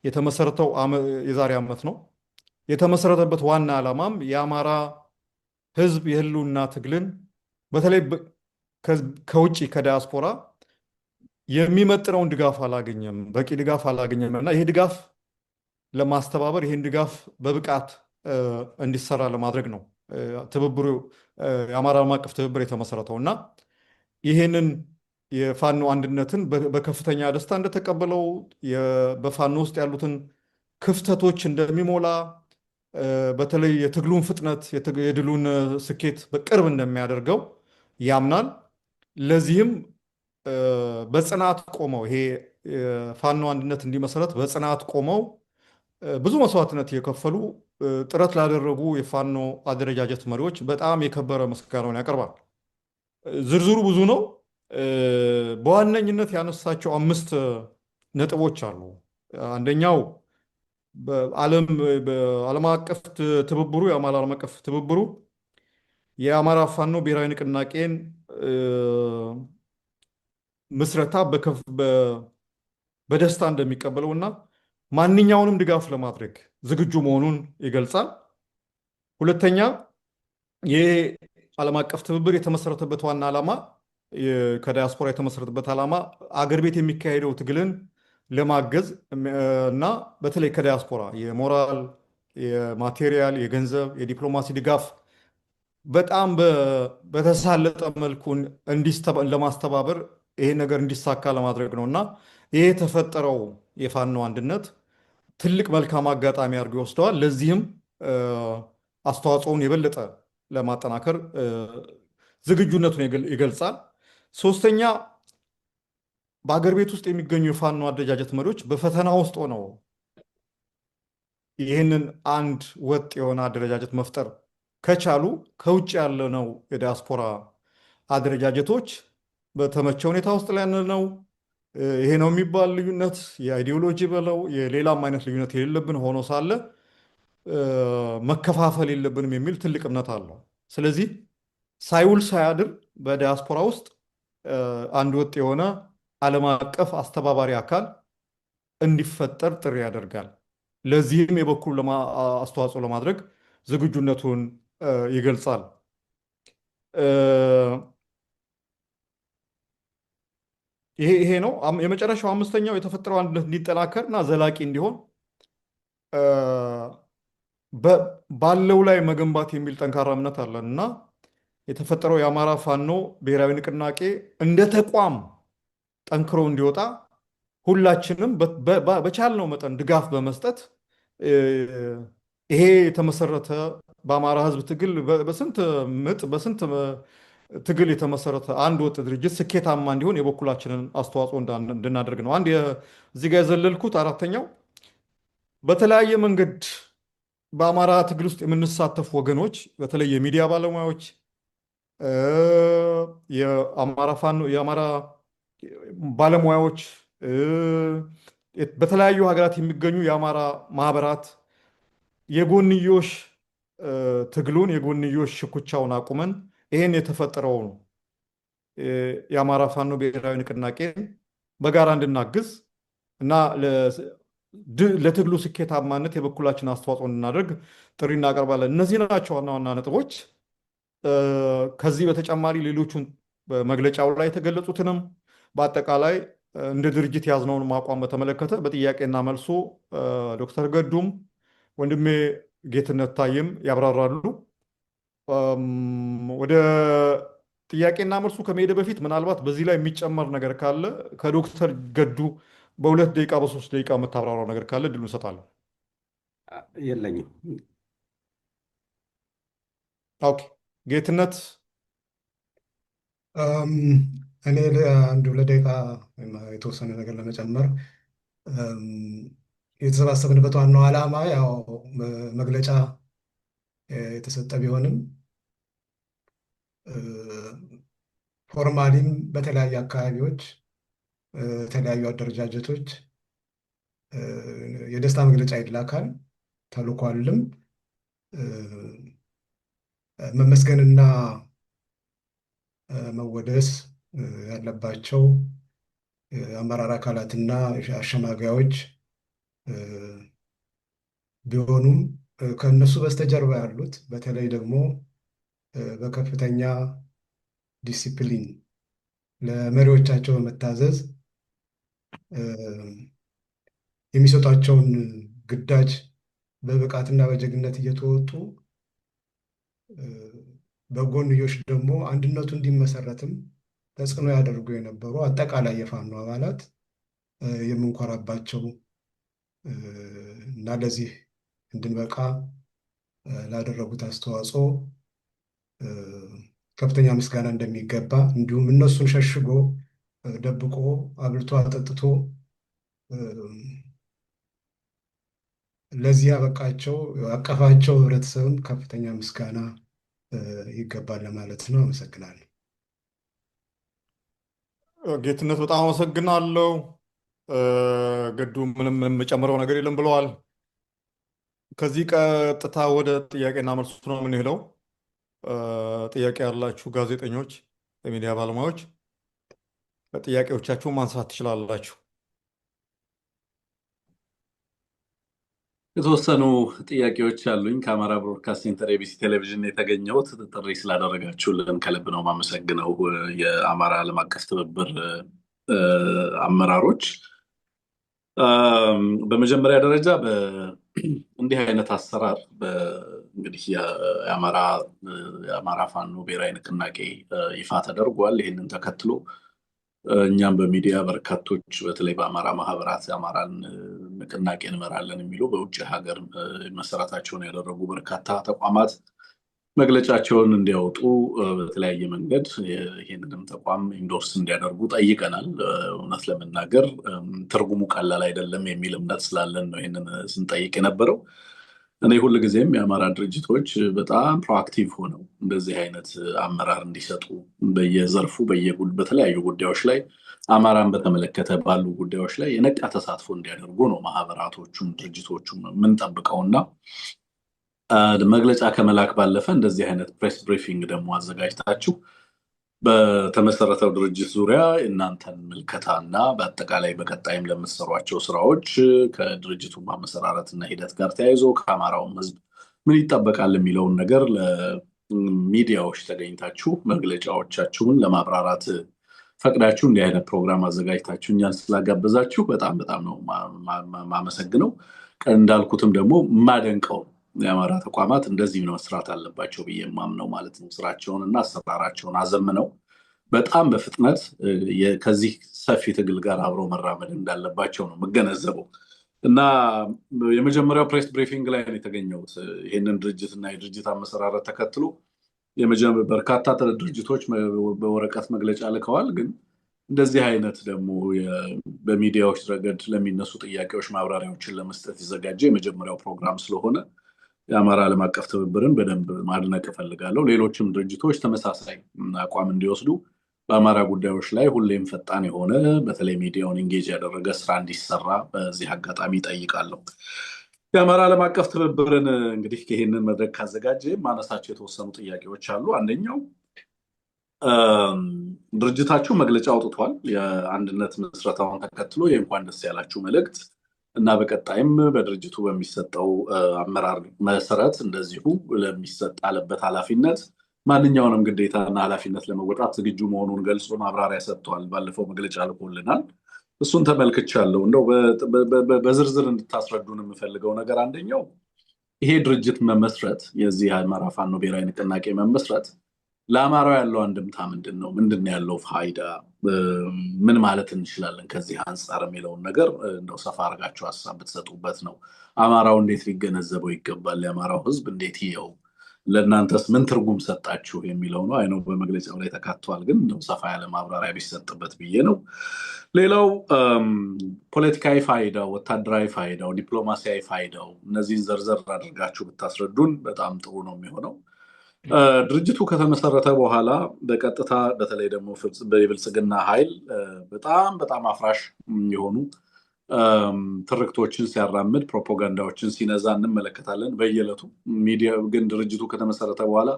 የተመሰረተው የዛሬ ዓመት ነው። የተመሰረተበት ዋና ዓላማም የአማራ ህዝብ የህልውና ትግልን በተለይ ከውጭ ከዲያስፖራ የሚመጥነውን ድጋፍ አላገኘም፣ በቂ ድጋፍ አላገኘም እና ይሄ ድጋፍ ለማስተባበር ይህን ድጋፍ በብቃት እንዲሰራ ለማድረግ ነው ትብብሩ የአማራ ዓለም አቀፍ ትብብር የተመሰረተው እና ይህንን የፋኖ አንድነትን በከፍተኛ ደስታ እንደተቀበለው በፋኖ ውስጥ ያሉትን ክፍተቶች እንደሚሞላ በተለይ የትግሉን ፍጥነት የድሉን ስኬት በቅርብ እንደሚያደርገው ያምናል። ለዚህም በጽናት ቆመው ይሄ የፋኖ አንድነት እንዲመሰረት በጽናት ቆመው ብዙ መስዋዕትነት የከፈሉ ጥረት ላደረጉ የፋኖ አደረጃጀት መሪዎች በጣም የከበረ ምስጋናውን ያቀርባል። ዝርዝሩ ብዙ ነው። በዋነኝነት ያነሳቸው 5 ነጥቦች አሉ። አንደኛው በዓለም አቀፍ ትብብሩ የአማራ ዓለም አቀፍ ትብብሩ የአማራ ፋኖ ብሔራዊ ንቅናቄን ምስረታ በደስታ እንደሚቀበለው እና ማንኛውንም ድጋፍ ለማድረግ ዝግጁ መሆኑን ይገልጻል። ሁለተኛ ይህ ዓለም አቀፍ ትብብር የተመሰረተበት ዋና ዓላማ ከዲያስፖራ የተመሰረተበት ዓላማ አገር ቤት የሚካሄደው ትግልን ለማገዝ እና በተለይ ከዲያስፖራ የሞራል፣ የማቴሪያል፣ የገንዘብ፣ የዲፕሎማሲ ድጋፍ በጣም በተሳለጠ መልኩ ለማስተባበር ይሄ ነገር እንዲሳካ ለማድረግ ነው እና ይሄ የተፈጠረው የፋኖ አንድነት ትልቅ መልካም አጋጣሚ አድርጎ ይወስደዋል። ለዚህም አስተዋጽኦውን የበለጠ ለማጠናከር ዝግጁነቱን ይገልጻል። ሶስተኛ በአገር ቤት ውስጥ የሚገኙ የፋኖ አደረጃጀት መሪዎች በፈተና ውስጥ ሆነው ይህንን አንድ ወጥ የሆነ አደረጃጀት መፍጠር ከቻሉ ከውጭ ያለነው የዲያስፖራ አደረጃጀቶች በተመቸ ሁኔታ ውስጥ ላይ ያለነው ይሄ ነው የሚባል ልዩነት የአይዲዮሎጂ በለው የሌላም አይነት ልዩነት የሌለብን ሆኖ ሳለ መከፋፈል የለብንም የሚል ትልቅ እምነት አለው። ስለዚህ ሳይውል ሳያድር በዲያስፖራ ውስጥ አንድ ወጥ የሆነ ዓለም አቀፍ አስተባባሪ አካል እንዲፈጠር ጥሪ ያደርጋል። ለዚህም የበኩሉ አስተዋጽኦ ለማድረግ ዝግጁነቱን ይገልጻል። ይሄ ነው። የመጨረሻው 5ኛው የተፈጠረው አንድነት እንዲጠናከር እና ዘላቂ እንዲሆን ባለው ላይ መገንባት የሚል ጠንካራ እምነት አለን እና የተፈጠረው የአማራ ፋኖ ብሔራዊ ንቅናቄ እንደ ተቋም ጠንክሮ እንዲወጣ ሁላችንም በቻልነው መጠን ድጋፍ በመስጠት ይሄ የተመሰረተ በአማራ ሕዝብ ትግል በስንት ምጥ በስንት ትግል የተመሰረተ አንድ ወጥ ድርጅት ስኬታማ እንዲሆን የበኩላችንን አስተዋጽኦ እንድናደርግ ነው። አንድ እዚህ ጋር የዘለልኩት 4ኛው በተለያየ መንገድ በአማራ ትግል ውስጥ የምንሳተፉ ወገኖች በተለይ የሚዲያ ባለሙያዎች የአማራ ባለሙያዎች በተለያዩ ሀገራት የሚገኙ የአማራ ማህበራት የጎንዮሽ ትግሉን የጎንዮሽ ሽኩቻውን አቁመን ይሄን የተፈጠረውን የአማራ ፋኖ ብሔራዊ ንቅናቄን በጋራ እንድናግዝ እና ለትግሉ ስኬታማነት የበኩላችን አስተዋጽኦ እንድናደርግ ጥሪ እናቀርባለን። እነዚህ ናቸው ዋና ዋና ነጥቦች። ከዚህ በተጨማሪ ሌሎቹን በመግለጫው ላይ የተገለጹትንም በአጠቃላይ እንደ ድርጅት ያዝነውን አቋም በተመለከተ በጥያቄና መልሱ ዶክተር ገዱም ወንድሜ ጌትነት ታይም ያብራራሉ። ወደ ጥያቄና መልሱ ከመሄድ በፊት ምናልባት በዚህ ላይ የሚጨመር ነገር ካለ ከዶክተር ገዱ በ2 ደቂቃ በ3 ደቂቃ የምታብራራው ነገር ካለ ድሉ እንሰጣለን። የለኝም። ኦኬ ጌትነት። እኔ አንድ 2 ደቂቃ የተወሰነ ነገር ለመጨመር የተሰባሰብንበት ዋናው ዓላማ ያው መግለጫ የተሰጠ ቢሆንም ፎርማሊም በተለያዩ አካባቢዎች የተለያዩ አደረጃጀቶች የደስታ መግለጫ ይላካል ተልኳልም። መመስገንና መወደስ ያለባቸው የአመራር አካላትና አሸማጋዮች ቢሆኑም ከነሱ በስተጀርባ ያሉት በተለይ ደግሞ በከፍተኛ ዲሲፕሊን ለመሪዎቻቸው በመታዘዝ የሚሰጧቸውን ግዳጅ በብቃትና በጀግነት እየተወጡ በጎንዮሽ ደግሞ አንድነቱ እንዲመሰረትም ተጽዕኖ ያደርጉ የነበሩ አጠቃላይ የፋኖ አባላት የምንኮራባቸው እና ለዚህ እንድንበቃ ላደረጉት አስተዋጽኦ ከፍተኛ ምስጋና እንደሚገባ እንዲሁም እነሱን ሸሽጎ ደብቆ አብልቶ አጠጥቶ ለዚህ ያበቃቸው አቀፋቸው ህብረተሰብም ከፍተኛ ምስጋና ይገባል ለማለት ነው። አመሰግናለሁ። ጌትነት በጣም አመሰግናለሁ። ገዱ ምንም የምጨምረው ነገር የለም ብለዋል። ከዚህ ቀጥታ ወደ ጥያቄና መልሱ ነው የምንሄደው። ጥያቄ ያላችሁ ጋዜጠኞች፣ የሚዲያ ባለሙያዎች ጥያቄዎቻችሁን ማንሳት ትችላላችሁ። የተወሰኑ ጥያቄዎች አሉኝ። ከአማራ ብሮድካስቲንግ ሴንተር ኤቢሲ ቴሌቪዥን የተገኘሁት ጥሪ ስላደረጋችሁልን ከልብ ነው የማመሰግነው። የአማራ ዓለም አቀፍ ትብብር አመራሮች፣ በመጀመሪያ ደረጃ እንዲህ አይነት አሰራር እንግዲህ የአማራ ፋኖ ብሔራዊ ንቅናቄ ይፋ ተደርጓል። ይህንን ተከትሎ እኛም በሚዲያ በርካቶች በተለይ በአማራ ማህበራት የአማራን ንቅናቄ እንመራለን የሚሉ በውጭ ሀገር መሰረታቸውን ያደረጉ በርካታ ተቋማት መግለጫቸውን እንዲያወጡ በተለያየ መንገድ ይህንንም ተቋም ኢንዶርስ እንዲያደርጉ ጠይቀናል። እውነት ለመናገር ትርጉሙ ቀላል አይደለም የሚል እምነት ስላለን ነው ይህንን ስንጠይቅ የነበረው። እኔ ሁልጊዜም የአማራ ድርጅቶች በጣም ፕሮአክቲቭ ሆነው እንደዚህ አይነት አመራር እንዲሰጡ በየዘርፉ በተለያዩ ጉዳዮች ላይ አማራን በተመለከተ ባሉ ጉዳዮች ላይ የነቃ ተሳትፎ እንዲያደርጉ ነው ማህበራቶቹም ድርጅቶቹም የምንጠብቀውና መግለጫ ከመላክ ባለፈ እንደዚህ አይነት ፕሬስ ብሪፊንግ ደግሞ አዘጋጅታችሁ በተመሰረተው ድርጅት ዙሪያ እናንተን ምልከታና በአጠቃላይ በቀጣይም ለምትሰሯቸው ስራዎች ከድርጅቱ ማመሰራረትና ሂደት ጋር ተያይዞ ከአማራውም ህዝብ ምን ይጠበቃል የሚለውን ነገር ለሚዲያዎች ተገኝታችሁ መግለጫዎቻችሁን ለማብራራት ፈቅዳችሁ እንዲህ አይነት ፕሮግራም አዘጋጅታችሁ እኛን ስላጋበዛችሁ በጣም ነው ማመሰግነው። እንዳልኩትም ደግሞ ማደንቀው የአማራ ተቋማት እንደዚህ ነው መስራት አለባቸው ብዬ ማምነው ማለት ነው። ስራቸውን እና አሰራራቸውን አዘምነው በጣም በፍጥነት ከዚህ ሰፊ ትግል ጋር አብረው መራመድ እንዳለባቸው ነው መገነዘበው እና የመጀመሪያው ፕሬስ ብሪፊንግ ላይ ነው የተገኘሁት። ይሄንን ድርጅትና የድርጅት አመሰራረት ተከትሎ በርካታ ድርጅቶች በወረቀት መግለጫ ልከዋል። ግን እንደዚህ አይነት ደግሞ በሚዲያዎች ረገድ ለሚነሱ ጥያቄዎች ማብራሪያዎችን ለመስጠት የተዘጋጀ የመጀመሪያው ፕሮግራም ስለሆነ የአማራ ዓለም አቀፍ ትብብርን በደንብ ማድነቅ እፈልጋለሁ። ሌሎችም ድርጅቶች ተመሳሳይ አቋም እንዲወስዱ በአማራ ጉዳዮች ላይ ሁሌም ፈጣን የሆነ በተለይ ሚዲያውን ኢንጌጅ ያደረገ ስራ እንዲሰራ በዚህ አጋጣሚ ጠይቃለሁ። የአማራ ዓለም አቀፍ ትብብርን እንግዲህ ይሄንን መድረክ ካዘጋጀ ማነሳቸው የተወሰኑ ጥያቄዎች አሉ። አንደኛው ድርጅታችሁ መግለጫ አውጥቷል። የአንድነት ምስረታውን ተከትሎ የእንኳን ደስ ያላችሁ መልእክት እና በቀጣይም በድርጅቱ በሚሰጠው አመራር መሰረት እንደዚሁ ለሚሰጣለበት ኃላፊነት ማንኛውንም ግዴታና ኃላፊነት ለመወጣት ዝግጁ መሆኑን ገልጾ ማብራሪያ ሰጥቷል። ባለፈው መግለጫ ልኮልናል። እሱን ተመልክቻለሁ። እንደው በዝርዝር እንድታስረዱን የምፈልገው ነገር አንደኛው ይሄ ድርጅት መመስረት የዚህ አማራ ፋኖ ብሔራዊ ንቅናቄ መመስረት ለአማራው ያለው አንድምታ ምንድነው? ምንድነው ያለው ፋይዳ? ምን ማለት እንችላለን ከዚህ አንፃር የሚለውን ነገር እንደው ሰፋ አድርጋችሁ ሀሳብ ብትሰጡበት ነው። አማራው እንዴት ሊገነዘበው ይገባል? የአማራው ህዝብ እንዴት ይየው? ለእናንተስ ምን ትርጉም ሰጣችሁ የሚለው ነው። አይነው በመግለጫው ላይ ተካቷል፣ ግን እንደው ሰፋ ያለ ማብራሪያ ቢሰጥበት ብዬ ነው። ሌላው ፖለቲካዊ ፋይዳው፣ ወታደራዊ ፋይዳው፣ ዲፕሎማሲያዊ ፋይዳው እነዚህን ዘርዘር አድርጋችሁ ብታስረዱን በጣም ጥሩ ነው የሚሆነው። ድርጅቱ ከተመሰረተ በኋላ በቀጥታ በተለይ ደግሞ በብልጽግና ኃይል በጣም አፍራሽ የሆኑ ትርክቶችን ሲያራምድ ፕሮፓጋንዳዎችን ሲነዛ እንመለከታለን በየዕለቱ። ሚዲያ ግን ድርጅቱ ከተመሰረተ በኋላ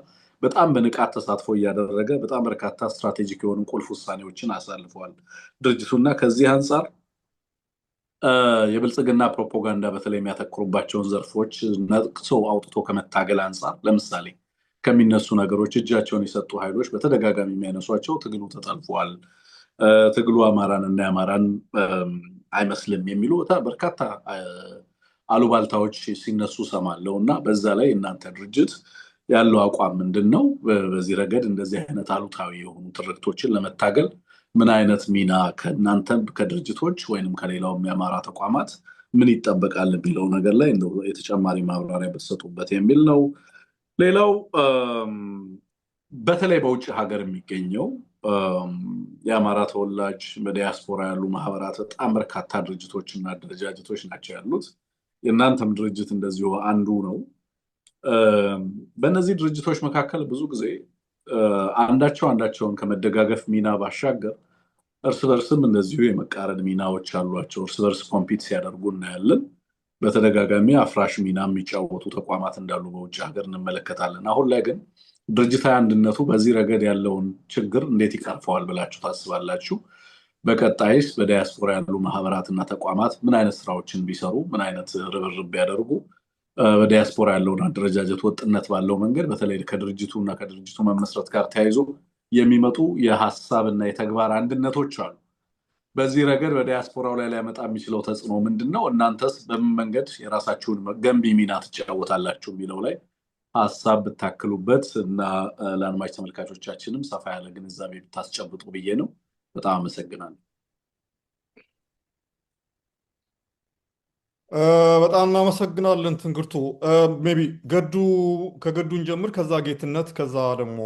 በጣም በንቃት ተሳትፎ እያደረገ በጣም በርካታ ስትራቴጂክ የሆኑ ቁልፍ ውሳኔዎችን አሳልፈዋል ድርጅቱና ከዚህ አንፃር የብልጽግና ፕሮፓጋንዳ በተለይ የሚያተኩሩባቸውን ዘርፎች ነቅሶ አውጥቶ ከመታገል አንጻር ለምሳሌ ከሚነሱ ነገሮች እጃቸውን የሰጡ ኃይሎች በተደጋጋሚ የሚያነሷቸው ትግሉ ተጠልፏል፣ ትግሉ አማራን እና የአማራን አይመስልም የሚሉ በርካታ አሉባልታዎች ሲነሱ ሰማለው እና በዛ ላይ እናንተ ድርጅት ያለው አቋም ምንድን ነው? በዚህ ረገድ እንደዚህ አይነት አሉታዊ የሆኑ ትርክቶችን ለመታገል ምን አይነት ሚና ከእናንተም ከድርጅቶች ወይንም ከሌላውም የአማራ ተቋማት ምን ይጠበቃል የሚለው ነገር ላይ የተጨማሪ ማብራሪያ በተሰጡበት የሚል ነው። ሌላው በተለይ በውጭ ሀገር የሚገኘው የአማራ ተወላጅ በዲያስፖራ ያሉ ማህበራት በጣም በርካታ ድርጅቶች እና አደረጃጀቶች ናቸው ያሉት። የእናንተም ድርጅት እንደዚሁ አንዱ ነው። በእነዚህ ድርጅቶች መካከል ብዙ ጊዜ አንዳቸውን ከመደጋገፍ ሚና ባሻገር እርስ በርስም እንደዚሁ የመቃረን ሚናዎች አሏቸው። እርስ በርስ ኮምፒት ሲያደርጉ እናያለን። በተደጋጋሚ አፍራሽ ሚና የሚጫወቱ ተቋማት እንዳሉ በውጭ ሀገር እንመለከታለን። አሁን ላይ ግን ድርጅታዊ አንድነቱ በዚህ ረገድ ያለውን ችግር እንዴት ይቀርፈዋል ብላችሁ ታስባላችሁ? በቀጣይስ በዲያስፖራ ያሉ ማህበራትና ተቋማት ምን አይነት ስራዎችን ቢሰሩ፣ ምን አይነት ርብርብ ቢያደርጉ በዲያስፖራ ያለውን አደረጃጀት ወጥነት ባለው መንገድ በተለይ ከድርጅቱ እና ከድርጅቱ መመስረት ጋር ተያይዞ የሚመጡ የሀሳብና የተግባር አንድነቶች አሉ። በዚህ ረገድ በዲያስፖራው ላይ ሊያመጣ የሚችለው ተጽዕኖ ምንድን ነው? እናንተስ በምን መንገድ የራሳችሁን ገንቢ ሚና ትጫወታላችሁ የሚለው ላይ ሀሳብ ብታክሉበት እና ለአድማጭ ተመልካቾቻችንም ሰፋ ያለ ግንዛቤ ብታስጨብጡ ብዬ ነው። በጣም አመሰግናለሁ። በጣም እናመሰግናለን ትንግርቱ። ሜቢ ከገዱን ጀምር፣ ከዛ ጌትነት፣ ከዛ ደግሞ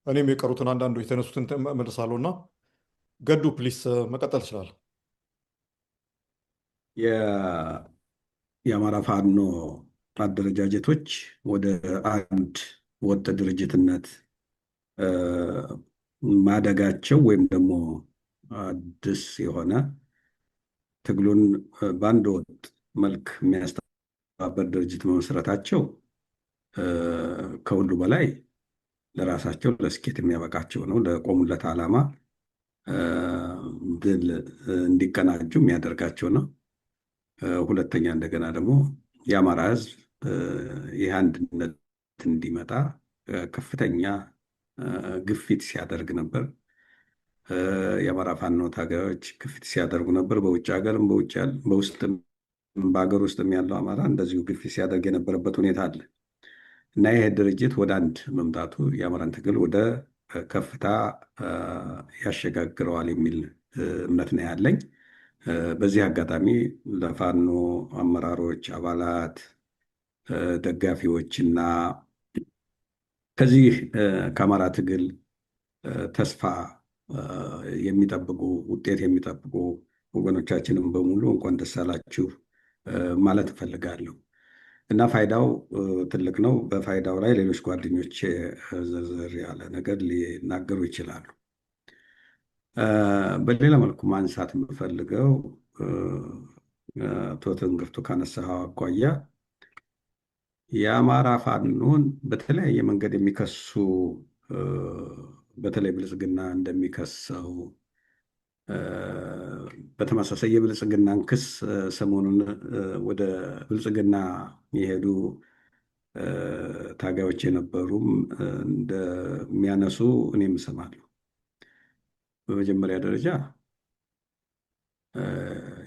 እኔም የቀሩትን አንዳንዶች የተነሱትን መልሳለሁ እና ገዱ ፕሊስ መቀጠል ይችላል። የአማራ ፋኖ አደረጃጀቶች ወደ አንድ ወጥ ድርጅትነት ማደጋቸው ወይም ደግሞ አዲስ የሆነ ትግሉን በአንድ ወጥ መልክ የሚያስተባበር ድርጅት መመስረታቸው ከሁሉ በላይ ለራሳቸው ለስኬት የሚያበቃቸው ነው። ለቆሙለት ዓላማ ድል እንዲቀናጁ የሚያደርጋቸው ነው። ሁለተኛ እንደገና ደግሞ የአማራ ሕዝብ ይህ አንድነት እንዲመጣ ከፍተኛ ግፊት ሲያደርግ ነበር። የአማራ ፋኖ ታጋዮች ግፊት ሲያደርጉ ነበር። በውጭ ሀገርም በውስጥም በሀገር ውስጥም ያለው አማራ እንደዚሁ ግፊት ሲያደርግ የነበረበት ሁኔታ አለ እና ይሄ ድርጅት ወደ አንድ መምጣቱ የአማራን ትግል ወደ ከፍታ ያሸጋግረዋል የሚል እምነት ነው ያለኝ። በዚህ አጋጣሚ ለፋኖ አመራሮች፣ አባላት፣ ደጋፊዎች እና ከዚህ ከአማራ ትግል ተስፋ የሚጠብቁ ውጤት የሚጠብቁ ወገኖቻችንም በሙሉ እንኳን ደስ አላችሁ ማለት እፈልጋለሁ እና ፋይዳው ትልቅ ነው። በፋይዳው ላይ ሌሎች ጓደኞች ዝርዝር ያለ ነገር ሊናገሩ ይችላሉ። በሌላ መልኩ ማንሳት የምፈልገው አቶ ትንግርቱ ካነሳው አኳያ የአማራ ፋኖን በተለያየ መንገድ የሚከሱ በተለይ ብልጽግና እንደሚከሰው በተመሳሳይ የብልጽግናን ክስ ሰሞኑን ወደ ብልጽግና የሄዱ ታጋዮች የነበሩም እንደሚያነሱ እኔም እሰማለሁ። በመጀመሪያ ደረጃ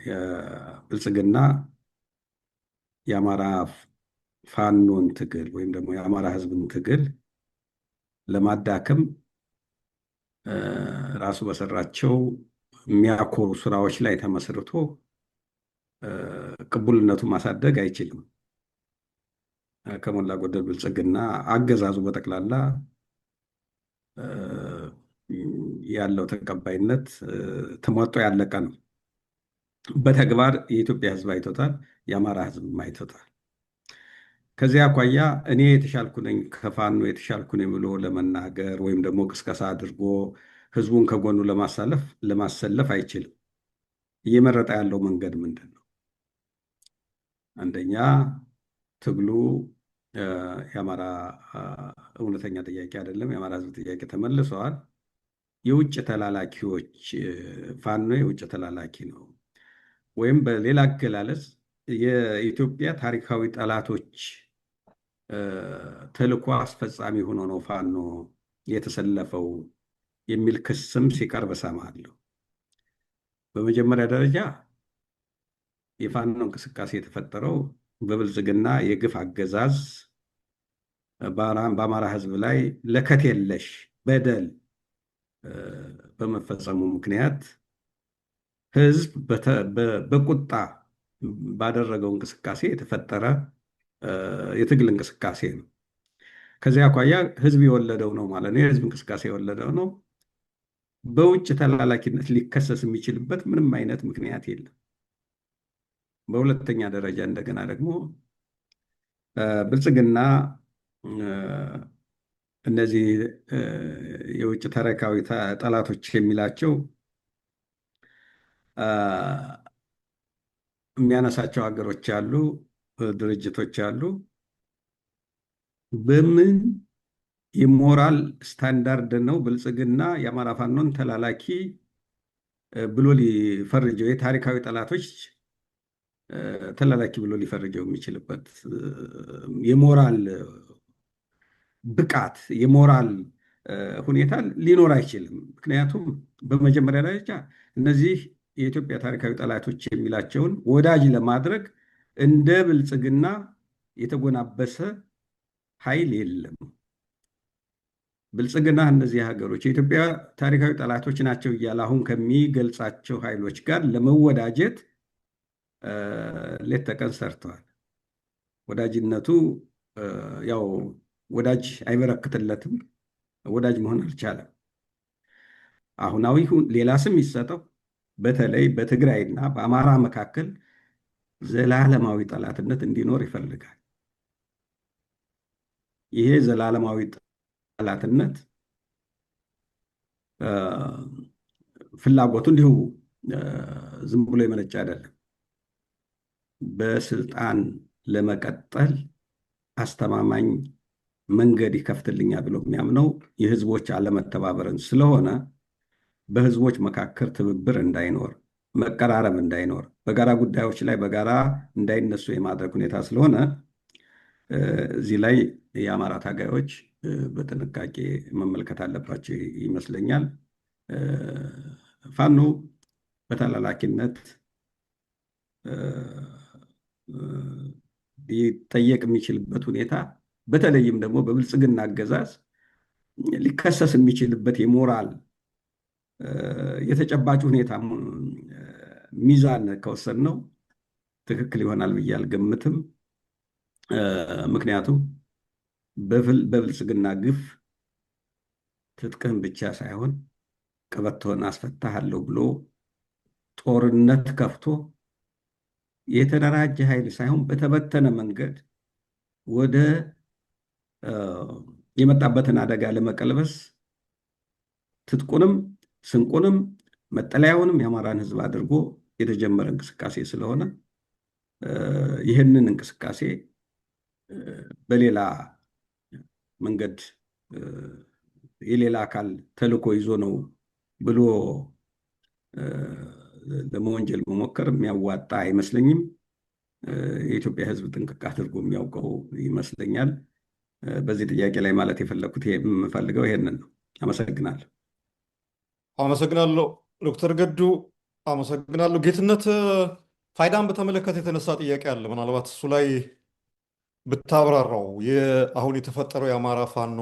የብልጽግና የአማራ ፋኖን ትግል ወይም ደግሞ የአማራ ሕዝብን ትግል ለማዳከም ራሱ በሰራቸው የሚያኮሩ ስራዎች ላይ ተመስርቶ ቅቡልነቱን ማሳደግ አይችልም። ከሞላ ጎደል ብልጽግና አገዛዙ በጠቅላላ ያለው ተቀባይነት ተሟጦ ያለቀ ነው። በተግባር የኢትዮጵያ ሕዝብ አይቶታል፣ የአማራ ሕዝብ አይቶታል። ከዚያ አኳያ እኔ የተሻልኩ ነኝ ከፋኖ የተሻልኩ ነኝ ብሎ ለመናገር ወይም ደግሞ ቅስቀሳ አድርጎ ህዝቡን ከጎኑ ለማሰለፍ አይችልም። እየመረጠ ያለው መንገድ ምንድን ነው? አንደኛ ትግሉ የአማራ እውነተኛ ጥያቄ አይደለም፣ የአማራ ህዝብ ጥያቄ ተመልሰዋል። የውጭ ተላላኪዎች ፋኖ የውጭ ተላላኪ ነው፣ ወይም በሌላ አገላለጽ የኢትዮጵያ ታሪካዊ ጠላቶች ተልዕኮ አስፈጻሚ ሆኖ ነው ፋኖ የተሰለፈው የሚል ክስም ሲቀርብ እሰማለሁ። በመጀመሪያ ደረጃ የፋኖ እንቅስቃሴ የተፈጠረው በብልጽግና የግፍ አገዛዝ በአማራ ሕዝብ ላይ ለከት የለሽ በደል በመፈጸሙ ምክንያት ሕዝብ በቁጣ ባደረገው እንቅስቃሴ የተፈጠረ የትግል እንቅስቃሴ ነው። ከዚያ አኳያ ሕዝብ የወለደው ነው ማለት ነው። የሕዝብ እንቅስቃሴ የወለደው ነው። በውጭ ተላላኪነት ሊከሰስ የሚችልበት ምንም አይነት ምክንያት የለም። በሁለተኛ ደረጃ እንደገና ደግሞ ብልጽግና እነዚህ የውጭ ታሪካዊ ጠላቶች የሚላቸው የሚያነሳቸው ሀገሮች አሉ፣ ድርጅቶች አሉ። በምን የሞራል ስታንዳርድ ነው ብልጽግና የአማራ ፋኖን ተላላኪ ብሎ ሊፈርጀው የታሪካዊ ጠላቶች ተላላኪ ብሎ ሊፈርጀው የሚችልበት የሞራል ብቃት የሞራል ሁኔታ ሊኖር አይችልም። ምክንያቱም በመጀመሪያ ደረጃ እነዚህ የኢትዮጵያ ታሪካዊ ጠላቶች የሚላቸውን ወዳጅ ለማድረግ እንደ ብልጽግና የተጎናበሰ ኃይል የለም። ብልጽግና እነዚህ ሀገሮች የኢትዮጵያ ታሪካዊ ጠላቶች ናቸው እያለ አሁን ከሚገልጻቸው ኃይሎች ጋር ለመወዳጀት ሌት ተቀን ሰርተዋል። ወዳጅነቱ ያው ወዳጅ አይበረክትለትም፣ ወዳጅ መሆን አልቻለም። አሁናዊ ሌላ ስም ይሰጠው፣ በተለይ በትግራይና በአማራ መካከል ዘላለማዊ ጠላትነት እንዲኖር ይፈልጋል። ይሄ ዘላለማዊ ጠላትነት ፍላጎቱ እንዲሁ ዝም ብሎ የመነጨ አይደለም። በስልጣን ለመቀጠል አስተማማኝ መንገድ ይከፍትልኛል ብሎ የሚያምነው የህዝቦች አለመተባበርን ስለሆነ በህዝቦች መካከል ትብብር እንዳይኖር፣ መቀራረብ እንዳይኖር፣ በጋራ ጉዳዮች ላይ በጋራ እንዳይነሱ የማድረግ ሁኔታ ስለሆነ እዚህ ላይ የአማራ ታጋዮች በጥንቃቄ መመልከት አለባቸው ይመስለኛል። ፋኖ በተላላኪነት ሊጠየቅ የሚችልበት ሁኔታ በተለይም ደግሞ በብልጽግና አገዛዝ ሊከሰስ የሚችልበት የሞራል የተጨባጭ ሁኔታ ሚዛን ከወሰድነው ትክክል ይሆናል ብዬ አልገምትም። ምክንያቱም በብልጽግና ግፍ ትጥቅህን ብቻ ሳይሆን ቀበቶህን አስፈታሃለሁ ብሎ ጦርነት ከፍቶ የተደራጀ ኃይል ሳይሆን በተበተነ መንገድ ወደ የመጣበትን አደጋ ለመቀልበስ ትጥቁንም ስንቁንም መጠለያውንም የአማራን ሕዝብ አድርጎ የተጀመረ እንቅስቃሴ ስለሆነ ይህንን እንቅስቃሴ በሌላ መንገድ የሌላ አካል ተልዕኮ ይዞ ነው ብሎ ለመወንጀል መሞከር የሚያዋጣ አይመስለኝም። የኢትዮጵያ ሕዝብ ጥንቅቅ አድርጎ የሚያውቀው ይመስለኛል። በዚህ ጥያቄ ላይ ማለት የምፈልገው ይሄንን ነው። አመሰግናለሁ። አመሰግናለሁ ዶክተር ገዱ አመሰግናለሁ። ጌትነት፣ ፋይዳን በተመለከተ የተነሳ ጥያቄ አለ። ምናልባት እሱ ላይ ብታብራራው። አሁን የተፈጠረው የአማራ ፋኖ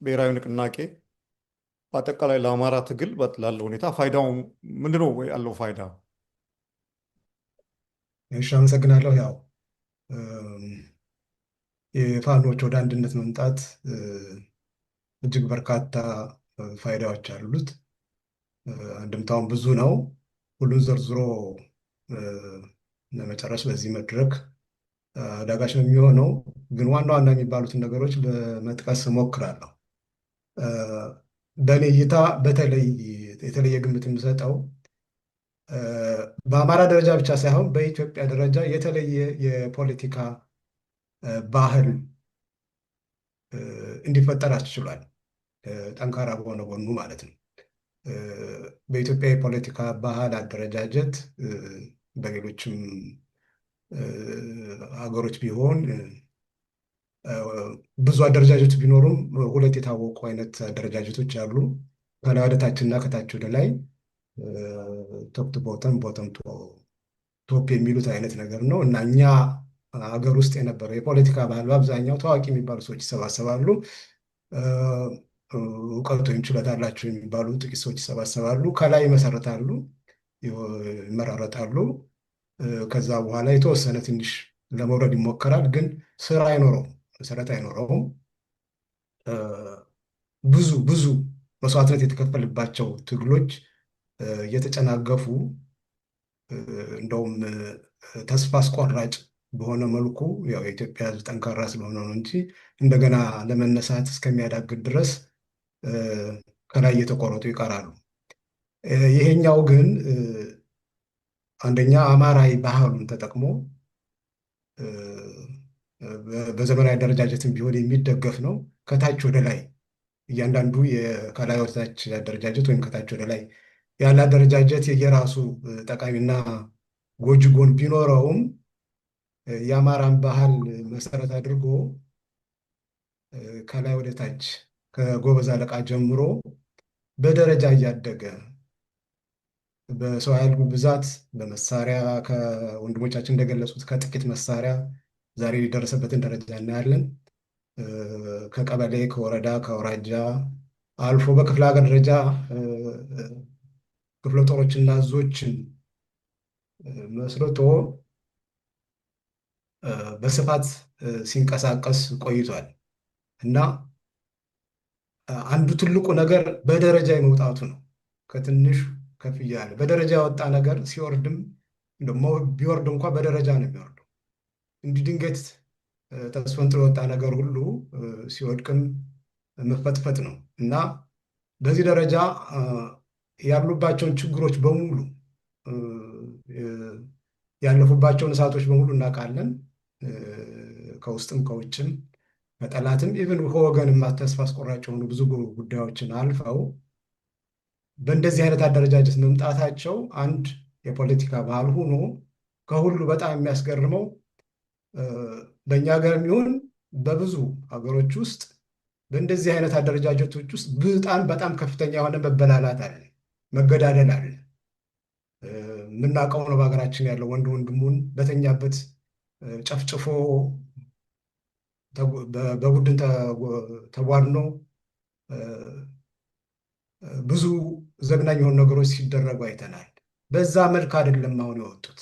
ብሔራዊ ንቅናቄ በአጠቃላይ ለአማራ ትግል ላለው ሁኔታ ፋይዳው ምንድነው? ያለው ፋይዳ? እሺ፣ አመሰግናለሁ። ያው የፋኖች ወደ አንድነት መምጣት እጅግ በርካታ ፋይዳዎች አሉት። አንድምታውን ብዙ ነው። ሁሉን ዘርዝሮ ለመጨረስ በዚህ መድረክ አዳጋች ነው የሚሆነው። ግን ዋና ዋና የሚባሉትን ነገሮች ለመጥቀስ እሞክራለሁ። በእኔ እይታ በተለይ የተለየ ግምት የምሰጠው በአማራ ደረጃ ብቻ ሳይሆን በኢትዮጵያ ደረጃ የተለየ የፖለቲካ ባህል እንዲፈጠር አስችሏል። ጠንካራ በሆነ ጎኑ ማለት ነው። በኢትዮጵያ የፖለቲካ ባህል አደረጃጀት በሌሎችም ሀገሮች ቢሆን ብዙ አደረጃጀቶች ቢኖሩም ሁለት የታወቁ አይነት አደረጃጀቶች አሉ። ከላይ ወደ ታችና ከታች ወደ ላይ ቶፕ ቱ ቦተም ቦተም ቱ ቶፕ የሚሉት አይነት ነገር ነው እና እኛ ሀገር ውስጥ የነበረው የፖለቲካ ባህል በአብዛኛው ታዋቂ የሚባሉ ሰዎች ይሰባሰባሉ። እውቀት ወይም ችሎታ አላቸው የሚባሉ ጥቂት ሰዎች ይሰባሰባሉ። ከላይ ይመሰረታሉ፣ ይመራረጣሉ። ከዛ በኋላ የተወሰነ ትንሽ ለመውረድ ይሞከራል፣ ግን ስራ አይኖረውም፣ መሰረት አይኖረውም። ብዙ ብዙ መስዋዕትነት የተከፈልባቸው ትግሎች እየተጨናገፉ እንደውም ተስፋ አስቆራጭ በሆነ መልኩ ያው የኢትዮጵያ ሕዝብ ጠንካራ ስለሆነ ነው እንጂ እንደገና ለመነሳት እስከሚያዳግድ ድረስ ከላይ እየተቆረጡ ይቀራሉ። ይሄኛው ግን አንደኛ አማራዊ ባህሉን ተጠቅሞ በዘመናዊ አደረጃጀትም ቢሆን የሚደገፍ ነው። ከታች ወደ ላይ እያንዳንዱ ከላይ ወደ ታች አደረጃጀት ወይም ከታች ወደ ላይ ያለ አደረጃጀት የየራሱ ጠቃሚና ጎጂ ጎን ቢኖረውም የአማራን ባህል መሰረት አድርጎ ከላይ ወደ ታች ከጎበዝ አለቃ ጀምሮ በደረጃ እያደገ በሰው ኃይል ብዛት በመሳሪያ ከወንድሞቻችን እንደገለጹት ከጥቂት መሳሪያ ዛሬ የደረሰበትን ደረጃ እናያለን። ከቀበሌ፣ ከወረዳ፣ ከአውራጃ አልፎ በክፍለ ሀገር ደረጃ ክፍለ ጦሮችና እዞችን መስርቶ በስፋት ሲንቀሳቀስ ቆይቷል እና አንዱ ትልቁ ነገር በደረጃ የመውጣቱ ነው። ከትንሽ ከፍ እያለ በደረጃ የወጣ ነገር ሲወርድም ቢወርድ እንኳ በደረጃ ነው የሚወርደው። እንዲህ ድንገት ተስፈንጥሮ የወጣ ነገር ሁሉ ሲወድቅም መፈጥፈጥ ነው እና በዚህ ደረጃ ያሉባቸውን ችግሮች በሙሉ ያለፉባቸውን እሳቶች በሙሉ እናውቃለን። ከውስጥም ከውጭም ከጠላትም ኢቭን ከወገንም ተስፋ አስቆራጭ የሆኑ ብዙ ጉዳዮችን አልፈው በእንደዚህ አይነት አደረጃጀት መምጣታቸው አንድ የፖለቲካ ባህል ሆኖ ከሁሉ በጣም የሚያስገርመው በእኛ ሀገርም ይሁን በብዙ ሀገሮች ውስጥ በእንደዚህ አይነት አደረጃጀቶች ውስጥ በጣም ከፍተኛ የሆነ መበላላት አለ፣ መገዳደል አለ። የምናውቀው ነው። በሀገራችን ያለው ወንድ ወንድሙን በተኛበት ጨፍጭፎ በቡድን ተቧድኖ ብዙ ዘግናኝ የሆኑ ነገሮች ሲደረጉ አይተናል። በዛ መልክ አይደለም አሁን የወጡት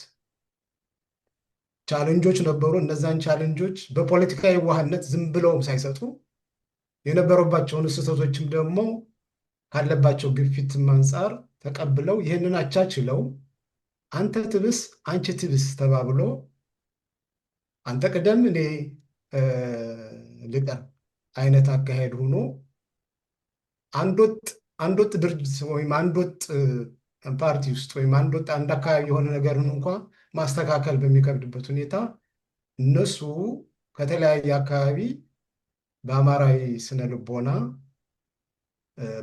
ቻሌንጆች ነበሩ። እነዛን ቻሌንጆች በፖለቲካ የዋህነት ዝም ብለውም ሳይሰጡ የነበረባቸውን ስህተቶችም ደግሞ ካለባቸው ግፊትም አንጻር ተቀብለው ይህንን አቻችለው አንተ ትብስ አንቺ ትብስ ተባብሎ አንተ ቅደም እኔ ልቀር አይነት አካሄድ ሆኖ አንድ ወጥ ድርጅት ወይም አንድ ወጥ ፓርቲ ውስጥ ወይም አንድ አካባቢ የሆነ ነገርን እንኳ ማስተካከል በሚከብድበት ሁኔታ እነሱ ከተለያየ አካባቢ በአማራዊ ስነ ልቦና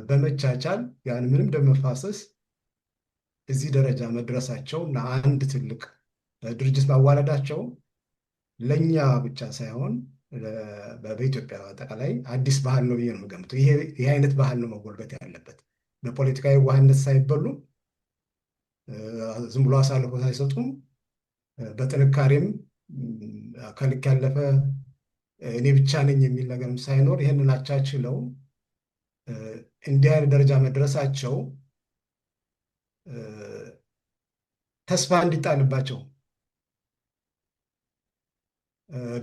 በመቻቻል ያን ምንም ደም መፋሰስ እዚህ ደረጃ መድረሳቸው እና አንድ ትልቅ ድርጅት ማዋለዳቸው ለእኛ ብቻ ሳይሆን በኢትዮጵያ አጠቃላይ አዲስ ባህል ነው ብዬ ነው የምገምተው። ይህ አይነት ባህል ነው መጎልበት ያለበት። በፖለቲካዊ ዋህነት ሳይበሉ ዝም ብሎ አሳልፎ ሳይሰጡም በጥንካሬም ከልክ ያለፈ እኔ ብቻ ነኝ የሚል ነገርም ሳይኖር ይህንን አቻችለው እንዲህ አይነት ደረጃ መድረሳቸው ተስፋ እንዲጣልባቸው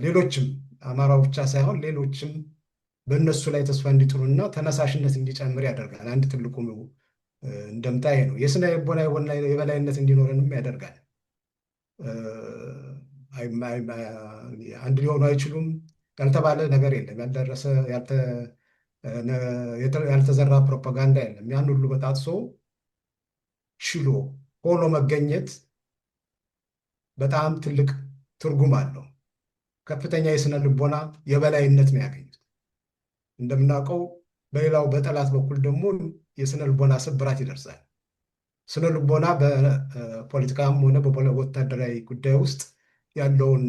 ሌሎችም አማራው ብቻ ሳይሆን ሌሎችም በእነሱ ላይ ተስፋ እንዲጥሉና ተነሳሽነት እንዲጨምር ያደርጋል። አንድ ትልቁ እንደምታ ይሄ ነው። የስነ ልቦና የበላይነት እንዲኖረንም ያደርጋል። አንድ ሊሆኑ አይችሉም ያልተባለ ነገር የለም። ያልተዘራ ፕሮፓጋንዳ የለም። ያን ሁሉ በጣጥሶ ችሎ ሆኖ መገኘት በጣም ትልቅ ትርጉም አለው። ከፍተኛ የስነ ልቦና የበላይነት ነው ያገኙት። እንደምናውቀው በሌላው በጠላት በኩል ደግሞ የስነ ልቦና ስብራት ይደርሳል። ስነ ልቦና በፖለቲካም ሆነ በወታደራዊ ጉዳይ ውስጥ ያለውን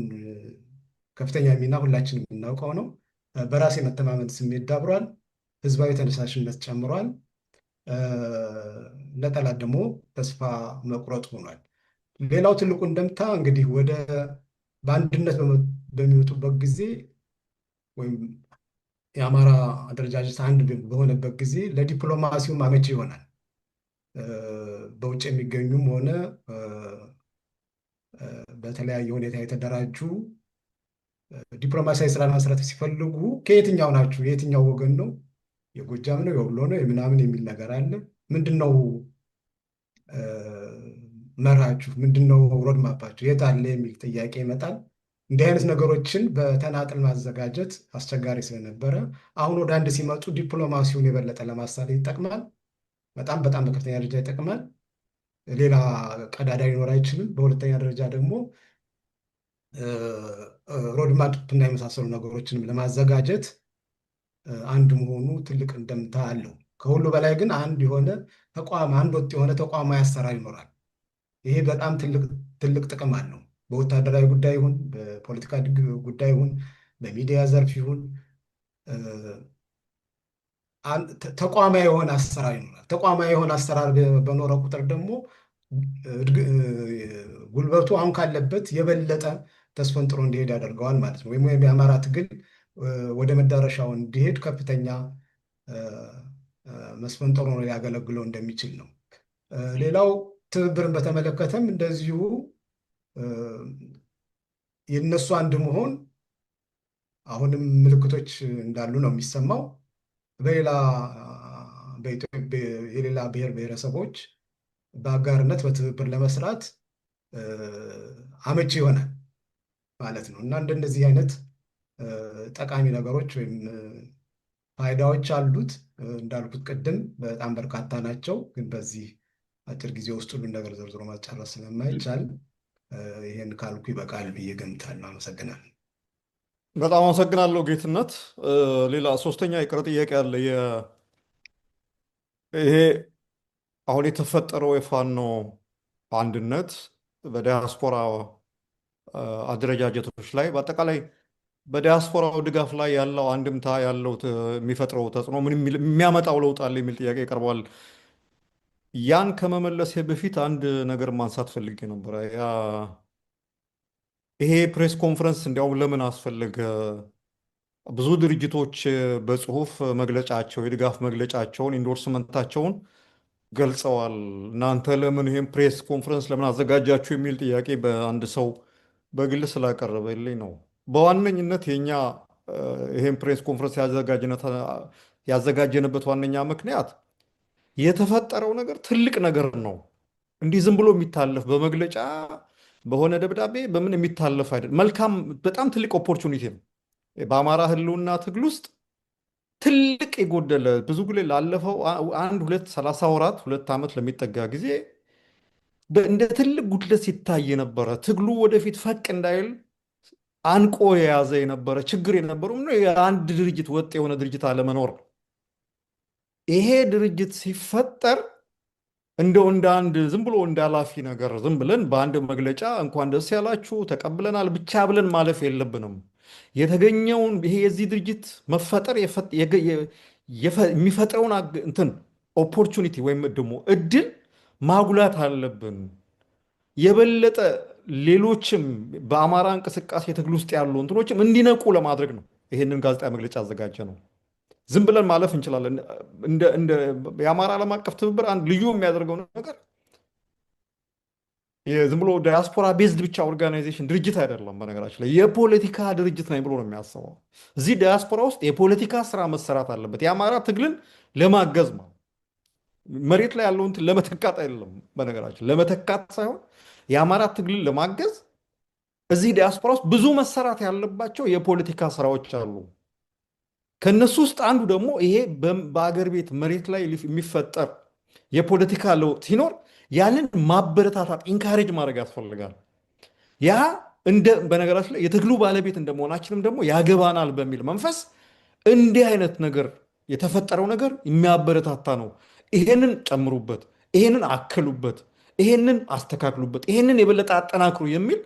ከፍተኛ ሚና ሁላችንም የምናውቀው ነው። በራስ የመተማመን ስሜት ዳብሯል። ህዝባዊ ተነሳሽነት ጨምሯል። ለጠላት ደግሞ ተስፋ መቁረጥ ሆኗል። ሌላው ትልቁ እንደምታ እንግዲህ ወደ በአንድነት በሚወጡበት ጊዜ ወይም የአማራ አደረጃጀት አንድ በሆነበት ጊዜ ለዲፕሎማሲውም አመቺ ይሆናል። በውጭ የሚገኙም ሆነ በተለያየ ሁኔታ የተደራጁ ዲፕሎማሲያዊ ስራ ለመስራት ሲፈልጉ ከየትኛው ናችሁ? የየትኛው ወገን ነው? የጎጃም ነው? የወሎ ነው? የምናምን የሚል ነገር አለ። ምንድን ነው መርሃችሁ? ምንድን ነው ሮድማፓችሁ? የት አለ የሚል ጥያቄ ይመጣል። እንዲህ አይነት ነገሮችን በተናጥል ማዘጋጀት አስቸጋሪ ስለነበረ አሁን ወደ አንድ ሲመጡ ዲፕሎማሲውን የበለጠ ለማሳለጥ ይጠቅማል። በጣም በጣም በከፍተኛ ደረጃ ይጠቅማል። ሌላ ቀዳዳ ሊኖር አይችልም። በሁለተኛ ደረጃ ደግሞ ሮድማፕ እና የመሳሰሉ ነገሮችንም ለማዘጋጀት አንድ መሆኑ ትልቅ እንደምታ አለው። ከሁሉ በላይ ግን አንድ ወጥ የሆነ ተቋማዊ አሰራር ይኖራል። ይሄ በጣም ትልቅ ጥቅም አለው። በወታደራዊ ጉዳይ ይሁን፣ በፖለቲካ ጉዳይ ይሁን፣ በሚዲያ ዘርፍ ይሁን ተቋማዊ የሆነ አሰራር ይኖራል። ተቋማዊ የሆነ አሰራር በኖረ ቁጥር ደግሞ ጉልበቱ አሁን ካለበት የበለጠ ተስፈንጥሮ እንዲሄድ ያደርገዋል ማለት ነው። ወይም የአማራ ትግል ወደ መዳረሻው እንዲሄድ ከፍተኛ መስፈንጠሮ ነው ሊያገለግለው እንደሚችል ነው። ሌላው ትብብርን በተመለከተም እንደዚሁ የነሱ አንድ መሆን አሁንም ምልክቶች እንዳሉ ነው የሚሰማው። የሌላ ብሔር ብሔረሰቦች በአጋርነት በትብብር ለመስራት አመቺ ይሆናል ማለት ነው እና እንደነዚህ አይነት ጠቃሚ ነገሮች ወይም ፋይዳዎች አሉት። እንዳልኩት ቅድም በጣም በርካታ ናቸው፣ ግን በዚህ አጭር ጊዜ ውስጥ ሁሉን ነገር ዘርዝሮ ማጨረስ ስለማይቻል ይሄን ካልኩ ይበቃል ብዬ ገምታለሁ። አመሰግናለሁ። በጣም አመሰግናለሁ ጌትነት። ሌላ ሶስተኛ የቀረ ጥያቄ አለ። ይሄ አሁን የተፈጠረው የፋኖ አንድነት በዲያስፖራ አደረጃጀቶች ላይ በአጠቃላይ በዲያስፖራው ድጋፍ ላይ ያለው አንድምታ ያለው የሚፈጥረው ተጽዕኖ ምን የሚያመጣው ለውጥ አለ የሚል ጥያቄ ቀርቧል። ያን ከመመለሴ በፊት አንድ ነገር ማንሳት ፈልጌ ነበረ። ይሄ ፕሬስ ኮንፈረንስ እንዲያውም ለምን አስፈለገ? ብዙ ድርጅቶች በጽሁፍ መግለጫቸው የድጋፍ መግለጫቸውን ኢንዶርስመንታቸውን ገልጸዋል። እናንተ ለምን ይህም ፕሬስ ኮንፈረንስ ለምን አዘጋጃችሁ የሚል ጥያቄ በአንድ ሰው በግል ስላቀረበልኝ ነው። በዋነኝነት የኛ ይህም ፕሬስ ኮንፈረንስ ያዘጋጀንበት ዋነኛ ምክንያት የተፈጠረው ነገር ትልቅ ነገር ነው። እንዲህ ዝም ብሎ የሚታለፍ በመግለጫ በሆነ ደብዳቤ በምን የሚታለፍ አይደለም። መልካም በጣም ትልቅ ኦፖርቹኒቲ ነው። በአማራ ህልውና ትግል ውስጥ ትልቅ የጎደለ ብዙ ጊዜ ላለፈው 30 ወራት 2 ዓመት ለሚጠጋ ጊዜ እንደ ትልቅ ጉድለት ሲታይ የነበረ ትግሉ ወደፊት ፈቅ እንዳይል አንቆ የያዘ የነበረ ችግር የነበረው የአንድ ድርጅት ወጥ የሆነ ድርጅት አለመኖር ነው። ይሄ ድርጅት ሲፈጠር እንደው እንደ አንድ ዝም ብሎ እንዳላፊ ነገር ዝም ብለን በአንድ መግለጫ እንኳን ደስ ያላችሁ ተቀብለናል ብቻ ብለን ማለፍ የለብንም። የተገኘውን ይሄ የዚህ ድርጅት መፈጠር የሚፈጥረውን እንትን ኦፖርቹኒቲ ወይም ደግሞ እድል ማጉላት አለብን። የበለጠ ሌሎችም በአማራ እንቅስቃሴ ትግል ውስጥ ያሉ እንትኖችም እንዲነቁ ለማድረግ ነው ይሄንን ጋዜጣዊ መግለጫ አዘጋጀ ነው። ዝም ብለን ማለፍ እንችላለን። የአማራ ዓለም አቀፍ ትብብር አንድ ልዩ የሚያደርገው ነገር ዝም ብሎ ዳያስፖራ ቤዝድ ብቻ ኦርጋናይዜሽን ድርጅት አይደለም። በነገራችን ላይ የፖለቲካ ድርጅት ነኝ ብሎ ነው የሚያስበው። እዚህ ዳያስፖራ ውስጥ የፖለቲካ ስራ መሰራት አለበት። የአማራ ትግልን ለማገዝ ነው። መሬት ላይ ያለውን ለመተካት አይደለም። በነገራችን ለመተካት ሳይሆን የአማራ ትግልን ለማገዝ እዚህ ዳያስፖራ ውስጥ ብዙ መሰራት ያለባቸው የፖለቲካ ስራዎች አሉ። ከነሱ ውስጥ አንዱ ደግሞ ይሄ በአገር ቤት መሬት ላይ የሚፈጠር የፖለቲካ ለውጥ ሲኖር ያንን ማበረታታት ኢንካሬጅ ማድረግ ያስፈልጋል። ያ በነገራችን ላይ የትግሉ ባለቤት እንደመሆናችንም ደግሞ ያገባናል በሚል መንፈስ እንዲህ አይነት ነገር የተፈጠረው ነገር የሚያበረታታ ነው። ይሄንን ጨምሩበት። ይሄንን አከሉበት፣ ይሄንን አስተካክሉበት፣ ይሄንን የበለጠ አጠናክሩ የሚል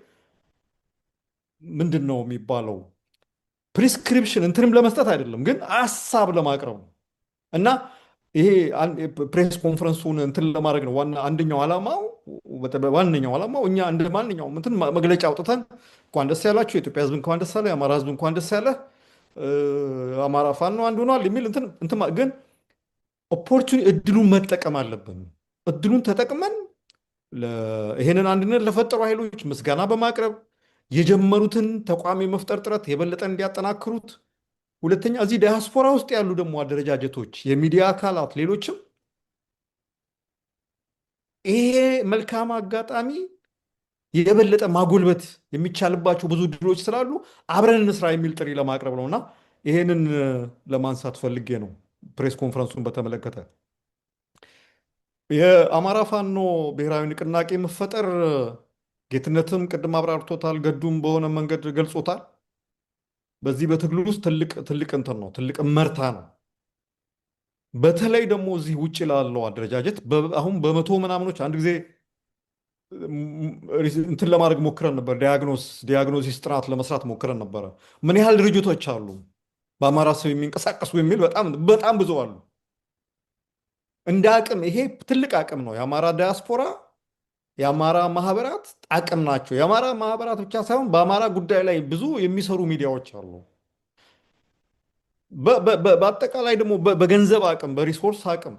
ምንድን ነው የሚባለው ፕሪስክሪፕሽን እንትንም ለመስጠት አይደለም፣ ግን ሀሳብ ለማቅረብ ነው። እና ይሄ ፕሬስ ኮንፈረንሱን እንትን ለማድረግ ነው አንደኛው ዓላማው። ዋነኛው ዓላማው እኛ እንደ ማንኛውም እንትን መግለጫ አውጥተን እንኳን ደስ ያላችሁ የኢትዮጵያ ሕዝብ እንኳን ደስ ያለ፣ የአማራ ሕዝብ እንኳን ደስ ያለ፣ አማራ ፋኖ አንድ ሆኗል የሚል እንትን ግን እድሉን መጠቀም አለብን። እድሉን ተጠቅመን ይሄንን አንድነት ለፈጠሩ ኃይሎች ምስጋና በማቅረብ የጀመሩትን ተቋም የመፍጠር ጥረት የበለጠ እንዲያጠናክሩት፣ ሁለተኛ እዚህ ዲያስፖራ ውስጥ ያሉ ደግሞ አደረጃጀቶች፣ የሚዲያ አካላት፣ ሌሎችም ይሄ መልካም አጋጣሚ የበለጠ ማጎልበት የሚቻልባቸው ብዙ ድሎች ስላሉ አብረን እንስራ የሚል ጥሪ ለማቅረብ ነውና ይሄንን ለማንሳት ፈልጌ ነው። ፕሬስ ኮንፈረንሱን በተመለከተ የአማራ ፋኖ ብሔራዊ ንቅናቄ መፈጠር ጌትነትም ቅድም አብራርቶታል፣ ገዱም በሆነ መንገድ ገልጾታል። በዚህ በትግሉ ውስጥ ትልቅ እንትን ነው፣ ትልቅ መርታ ነው። በተለይ ደግሞ እዚህ ውጭ ላለው አደረጃጀት አሁን በመቶ ምናምኖች አንድ ጊዜ እንትን ለማድረግ ሞክረን ነበር። ዲያግኖሲስ ጥናት ለመስራት ሞክረን ነበረ። ምን ያህል ድርጅቶች አሉ በአማራ ስም የሚንቀሳቀሱ የሚል በጣም ብዙ አሉ። እንደ አቅም ይሄ ትልቅ አቅም ነው። የአማራ ዲያስፖራ የአማራ ማህበራት አቅም ናቸው። የአማራ ማህበራት ብቻ ሳይሆን በአማራ ጉዳይ ላይ ብዙ የሚሰሩ ሚዲያዎች አሉ። በአጠቃላይ ደግሞ በገንዘብ አቅም፣ በሪሶርስ አቅም፣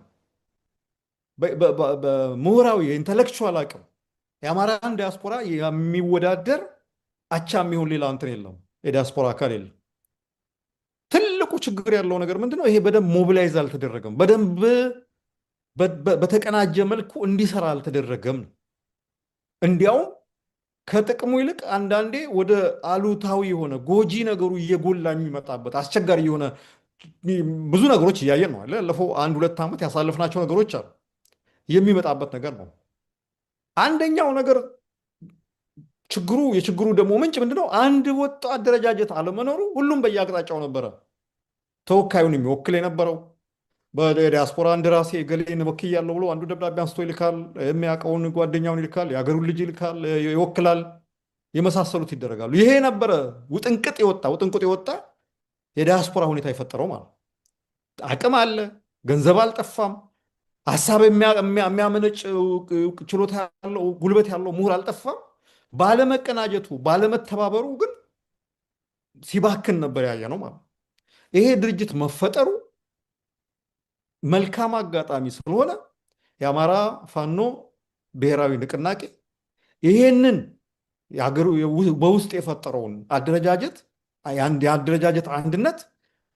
በምሁራዊ የኢንተሌክቹዋል አቅም የአማራን ዲያስፖራ የሚወዳደር አቻ የሚሆን ሌላ እንትን የለም። የዲያስፖራ አካል የለም። ትልቁ ችግር ያለው ነገር ምንድነው? ይሄ በደንብ ሞቢላይዝ አልተደረገም። በደንብ በተቀናጀ መልኩ እንዲሰራ አልተደረገም። እንዲያውም ከጥቅሙ ይልቅ አንዳንዴ ወደ አሉታዊ የሆነ ጎጂ ነገሩ እየጎላ የሚመጣበት አስቸጋሪ የሆነ ብዙ ነገሮች እያየን ነው። ያለፈው 1-2 ዓመት ያሳለፍናቸው ነገሮች አሉ። የሚመጣበት ነገር ነው። አንደኛው ነገር የችግሩ ደግሞ ምንጭ ምንድነው? አንድ ወጥ አደረጃጀት አለመኖሩ። ሁሉም በየአቅጣጫው ነበረ ተወካዩን የሚወክል የነበረው። በዲያስፖራ እንደራሴ ገሌን ወክያለሁ ብሎ አንዱ ደብዳቤ አንስቶ ይልካል። የሚያውቀውን ጓደኛውን ይልካል፣ የሀገሩን ልጅ ይልካል፣ ይወክላል፣ የመሳሰሉት ይደረጋሉ። ይሄ ነበረ ውጥንቅጥ የወጣ የዲያስፖራ ሁኔታ የፈጠረው ማለት። አቅም አለ፣ ገንዘብ አልጠፋም፣ ሀሳብ የሚያመነጭ ችሎታ ያለው ጉልበት ያለው ምሁር አልጠፋም። ባለመቀናጀቱ ባለመተባበሩ ግን ሲባክን ነበር ያየ ነው ማለት። ይሄ ድርጅት መፈጠሩ መልካም አጋጣሚ ስለሆነ የአማራ ፋኖ ብሔራዊ ንቅናቄ ይሄንን በውስጥ የፈጠረውን አደረጃጀት የአደረጃጀት አንድነት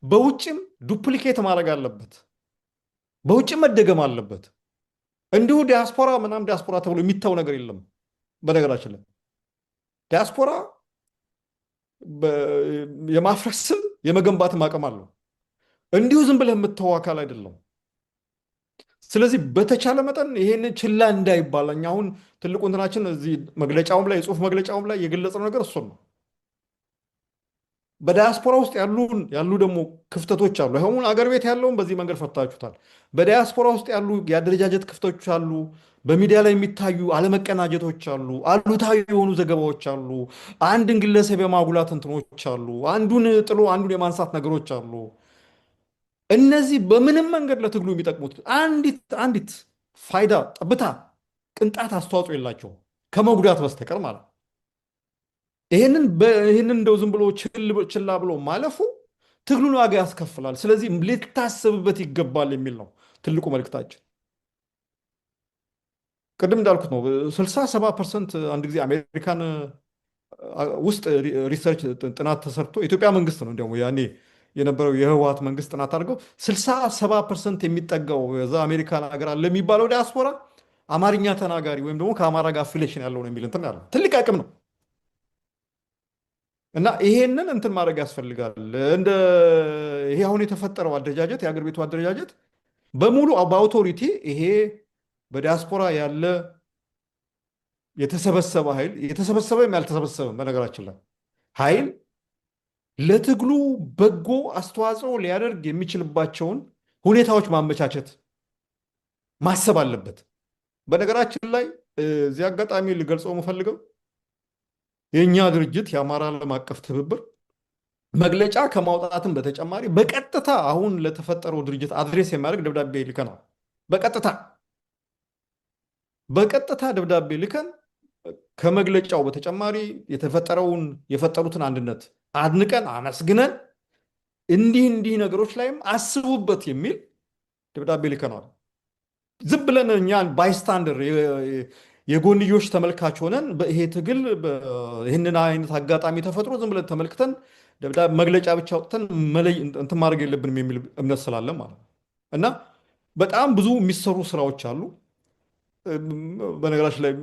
በውጭም ዱፕሊኬት ማድረግ አለበት፣ በውጭም መደገም አለበት። እንዲሁ ዲያስፖራ ተብሎ የሚታው ነገር የለም። በነገራችን ላይ ዲያስፖራ የማፍረስም የመገንባትም አቅም አለው። እንዲሁ ዝም ብለህ የምትተው አካል አይደለም። ስለዚህ በተቻለ መጠን ይሄን ችላ እንዳይባል እኛ አሁን ትልቁ እንትናችን እዚህ መግለጫውም ላይ የጽሁፍ መግለጫውም ላይ የገለጸው ነገር እሱን ነው። በዲያስፖራ ውስጥ ያሉ ደግሞ ክፍተቶች አሉ። አሁን አገር ቤት ያለውን በዚህ መንገድ ፈታችሁታል። በዲያስፖራ ውስጥ ያሉ የአደረጃጀት ክፍተቶች አሉ። በሚዲያ ላይ የሚታዩ አለመቀናጀቶች አሉ። አሉታዊ የሆኑ ዘገባዎች አሉ። አንድን ግለሰብ የማጉላት እንትኖች አሉ። አንዱን ጥሎ አንዱን የማንሳት ነገሮች አሉ። እነዚህ በምንም መንገድ ለትግሉ የሚጠቅሙት አንዲት ፋይዳ ጠብታ ቅንጣት አስተዋጽኦ የላቸውም ከመጉዳት በስተቀር ማለት። ይህንን እንደው ዝም ብሎ ችላ ብሎ ማለፉ ትግሉን ዋጋ ያስከፍላል። ስለዚህ ሊታሰብበት ይገባል የሚል ነው ትልቁ መልእክታችን። ቅድም እንዳልኩት ነው 60-70% አንድ ጊዜ አሜሪካን ውስጥ ሪሰርች ጥናት ተሰርቶ ኢትዮጵያ መንግስት ነው እንዲያውም ያኔ የነበረው የህወሓት መንግስት ጥናት አድርገው 60-70% የሚጠጋው እዛ አሜሪካን ሀገር አለ የሚባለው ዲያስፖራ አማርኛ ተናጋሪ ወይም ደግሞ ከአማራ ጋር አፊሌሽን ያለው ነው የሚል እንትን ያለው ትልቅ አቅም ነው። እና ይሄንን እንትን ማድረግ ያስፈልጋል። ይሄ አሁን የተፈጠረው አደረጃጀት የአገር ቤቱ አደረጃጀት በሙሉ በአውቶሪቲ ይሄ በዲያስፖራ ያለ የተሰበሰበ ኃይል የተሰበሰበም ያልተሰበሰበም በነገራችን ላይ ኃይል ለትግሉ በጎ አስተዋጽኦ ሊያደርግ የሚችልባቸውን ሁኔታዎች ማመቻቸት ማሰብ አለበት። በነገራችን ላይ እዚህ አጋጣሚ ልገልጸው የምፈልገው የእኛ ድርጅት የአማራ ዓለም አቀፍ ትብብር መግለጫ ከማውጣትም በተጨማሪ በቀጥታ አሁን ለተፈጠረው ድርጅት አድሬስ የሚያደርግ ደብዳቤ ልከናል። በቀጥታ ደብዳቤ ልከን ከመግለጫው በተጨማሪ የፈጠሩትን አንድነት አድንቀን አመስግነን እንዲህ እንዲህ ነገሮች ላይም አስቡበት የሚል ደብዳቤ ልከናል። ዝም ብለን እኛ ባይስታንደር የጎንዮሽ ተመልካች ሆነን ይሄ ትግል ይህንን አይነት አጋጣሚ ተፈጥሮ ዝም ብለን ተመልክተን መግለጫ ብቻ አውጥተን እንትን ማድረግ የለብንም የሚል እምነት ስላለን ማለት ነው። እና በጣም ብዙ የሚሰሩ ስራዎች አሉ። በነገራችን ላይ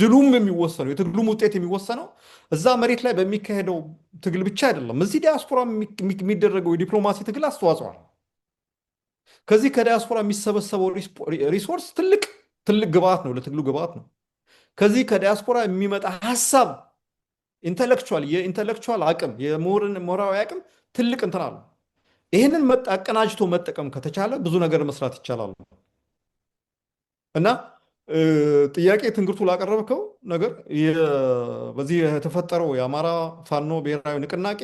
ድሉም የሚወሰነው የትግሉም ውጤት የሚወሰነው እዛ መሬት ላይ በሚካሄደው ትግል ብቻ አይደለም። እዚህ ዲያስፖራ የሚደረገው የዲፕሎማሲ ትግል አስተዋጽኦ አለ። ከዚህ ከዲያስፖራ የሚሰበሰበው ሪሶርስ ትልቅ ግብአት ነው፣ ለትግሉ ግብአት ነው። ከዚህ ከዲያስፖራ የሚመጣ ሀሳብ የኢንተሌክቹዋል አቅም የምሁራዊ አቅም ትልቅ እንትን አለ። ይህንን አቀናጅቶ መጠቀም ከተቻለ ብዙ ነገር መስራት ይቻላል። እና ጥያቄ ትንግርቱ ላቀረብከው ነገር በዚህ የተፈጠረው የአማራ ፋኖ ብሔራዊ ንቅናቄ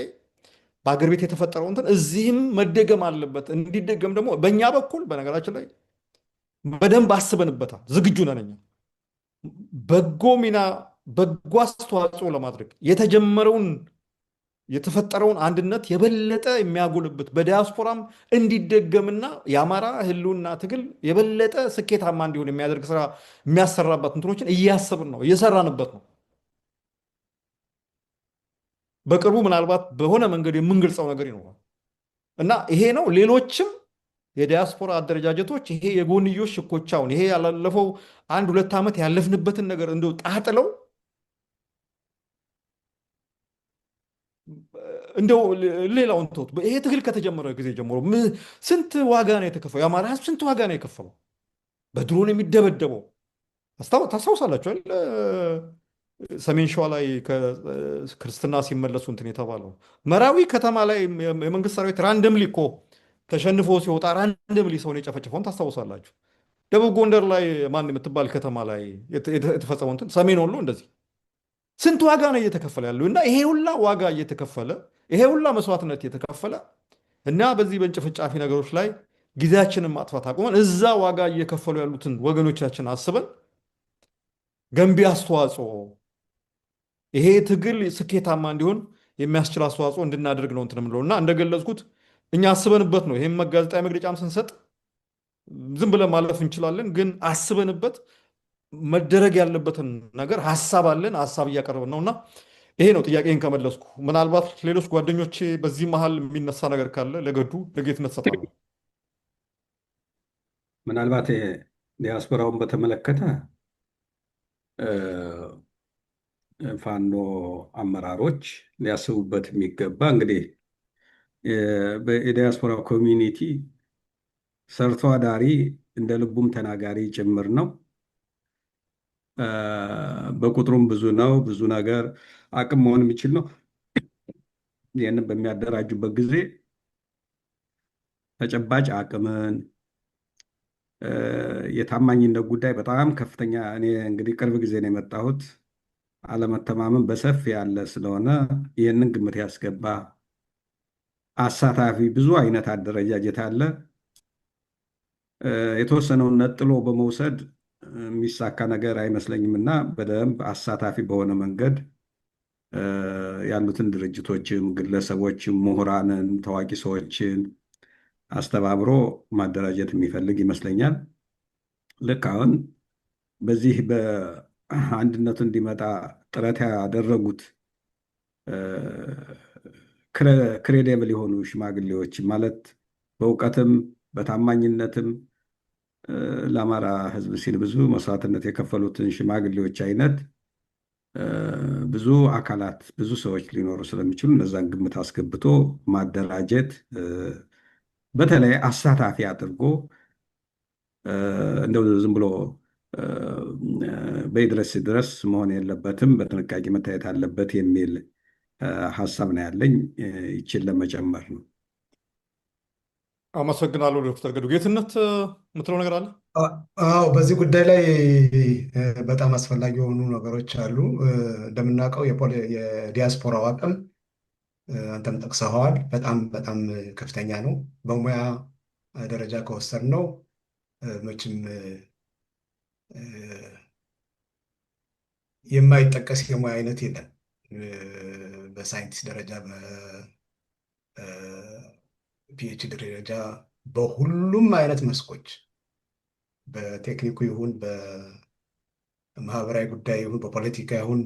በአገር ቤት የተፈጠረው እንትን እዚህም መደገም አለበት። እንዲደገም ደግሞ በእኛ በኩል በነገራችን ላይ በደንብ አስበንበታል። ዝግጁ ነን እኛ በጎ ሚና በጎ አስተዋጽኦ ለማድረግ የተፈጠረውን አንድነት የበለጠ የሚያጎልበት በዲያስፖራም እንዲደገምና የአማራ ህልውና ትግል የበለጠ ስኬታማ እንዲሆን የሚያደርግ ስራ የሚያሰራበት እንትኖችን እያሰብን ነው፣ እየሰራንበት ነው። በቅርቡ ምናልባት በሆነ መንገድ የምንገልጸው ነገር ይኖራል እና ይሄ ነው። ሌሎችም የዲያስፖራ አደረጃጀቶች ይሄ የጎንዮሽ ሽኮቻውን ይሄ ያላለፈው 1-2 ዓመት ያለፍንበትን ነገር እንደው ጣጥለው እንደው ሌላውን ተውት። ይሄ ትግል ከተጀመረ ጊዜ ጀምሮ ስንት ዋጋ ነው የተከፈለው? የአማራ ህዝብ ስንት ዋጋ ነው የከፈለው? በድሮን የሚደበደበው ታስታውሳላችኋል? ሰሜን ሸዋ ላይ ክርስትና ሲመለሱ እንትን የተባለው መራዊ ከተማ ላይ የመንግስት ሰራዊት ራንደምሊ እኮ ተሸንፎ ሲወጣ ራንደምሊ ሰውን የጨፈጨፈውን ታስታውሳላችሁ? ደቡብ ጎንደር ላይ ማን የምትባል ከተማ ላይ የተፈጸመው እንትን፣ ሰሜን ወሎ እንደዚህ ስንት ዋጋ ነው እየተከፈለ ያለው? እና ይሄ ሁላ ዋጋ እየተከፈለ ይሄ ሁላ መስዋዕትነት እየተከፈለ እና በዚህ በእንጭፍጫፊ ነገሮች ላይ ጊዜያችንን ማጥፋት አቁመን እዛ ዋጋ እየከፈሉ ያሉትን ወገኖቻችን አስበን ገንቢ አስተዋጽኦ ይሄ ትግል ስኬታማ እንዲሆን የሚያስችል አስተዋጽኦ እንድናደርግ ነው እንትን የምንለው እና እንደገለጽኩት እኛ አስበንበት ነው። ይህም ጋዜጣዊ መግለጫም ስንሰጥ ዝም ብለን ማለፍ እንችላለን፣ ግን አስበንበት መደረግ ያለበትን ነገር ሀሳብ አለን፣ ሀሳብ እያቀረብን ነው እና ይሄ ነው ጥያቄን ከመለስኩ። ምናልባት ሌሎች ጓደኞቼ በዚህ መሀል የሚነሳ ነገር ካለ ለጌትነት እሰጣለሁ። ምናልባት ዲያስፖራውን በተመለከተ ፋኖ አመራሮች ሊያስቡበት የሚገባ እንግዲህ የዲያስፖራ ኮሚኒቲ ሰርቶ አዳሪ እንደ ልቡም ተናጋሪ ጭምር ነው። በቁጥሩም ብዙ ነው። ብዙ ነገር አቅም መሆን የሚችል ነው። ይህንን በሚያደራጁበት ጊዜ ተጨባጭ አቅምን የታማኝነት ጉዳይ በጣም ከፍተኛ። እኔ እንግዲህ ቅርብ ጊዜ ነው የመጣሁት። አለመተማመን በሰፊ ያለ ስለሆነ ይህንን ግምት ያስገባ አሳታፊ ብዙ አይነት አደረጃጀት አለ። የተወሰነውን ነጥሎ በመውሰድ የሚሳካ ነገር አይመስለኝም እና በደንብ አሳታፊ በሆነ መንገድ ያሉትን ድርጅቶችም፣ ግለሰቦችም፣ ምሁራንን፣ ታዋቂ ሰዎችን አስተባብሮ ማደራጀት የሚፈልግ ይመስለኛል። ልክ አሁን በዚህ በአንድነቱ እንዲመጣ ጥረት ያደረጉት ክሬዲብል የሆኑ ሽማግሌዎች ማለት በእውቀትም በታማኝነትም ለአማራ ሕዝብ ሲል ብዙ መስዋዕትነት የከፈሉትን ሽማግሌዎች አይነት ብዙ አካላት ብዙ ሰዎች ሊኖሩ ስለሚችሉ እነዛን ግምት አስገብቶ ማደራጀት በተለይ አሳታፊ አድርጎ እንደው ዝም ብሎ ድረስ መሆን የለበትም፣ በጥንቃቄ መታየት አለበት የሚል ሀሳብ ነው ያለኝ። ይችን ለመጨመር ነው። አመሰግናለሁ ዶክተር ገዱ። ጌትነት የምትለው ነገር አለ? አዎ በዚህ ጉዳይ ላይ በጣም አስፈላጊ የሆኑ ነገሮች አሉ። እንደምናውቀው የዲያስፖራው አቅም አንተም ጠቅሰኸዋል፣ በጣም በጣም ከፍተኛ ነው። በሙያ ደረጃ ከወሰድነው መቼም የማይጠቀስ የሙያ አይነት የለም። በሳይንቲስት ደረጃ በፒኤችዲ ደረጃ በሁሉም አይነት መስኮች በቴክኒኩ ይሁን በማህበራዊ ጉዳይ ይሁን በፖለቲካ ይሁን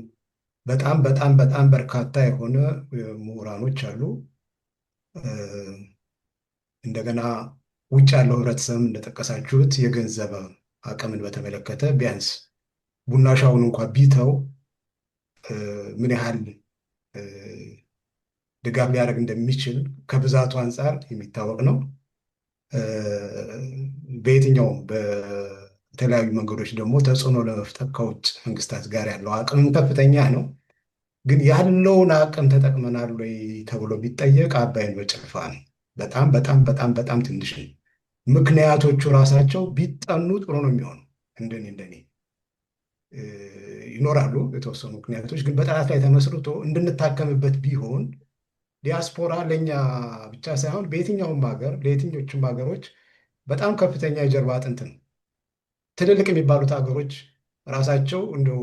በጣም በጣም በጣም በርካታ የሆነ ምሁራኖች አሉ። እንደገና ውጭ ያለው ህብረተሰብ እንደጠቀሳችሁት የገንዘብ አቅምን በተመለከተ ቢያንስ ቡና ሻውን እንኳ ቢተው ምን ያህል ድጋፍ ሊያደርግ እንደሚችል ከብዛቱ አንጻር የሚታወቅ ነው። በየትኛውም በተለያዩ መንገዶች ደግሞ ተጽዕኖ ለመፍጠር ከውጭ መንግስታት ጋር ያለው አቅምም ከፍተኛ ነው። ግን ያለውን አቅም ተጠቅመናል ወይ ተብሎ ቢጠየቅ አባይን በጭልፋ ነው። በጣም በጣም በጣም በጣም ትንሽ ነው። ምክንያቶቹ ራሳቸው ቢጠኑ ጥሩ ነው የሚሆኑ። እንደኔ ይኖራሉ የተወሰኑ ምክንያቶች፣ ግን በጠላት ላይ ተመስርቶ እንድንታከምበት ቢሆን ዲያስፖራ ለእኛ ብቻ ሳይሆን በየትኛውም ሀገር ለየትኞቹም ሀገሮች በጣም ከፍተኛ የጀርባ አጥንት ነው። ትልልቅ የሚባሉት ሀገሮች ራሳቸው እንደው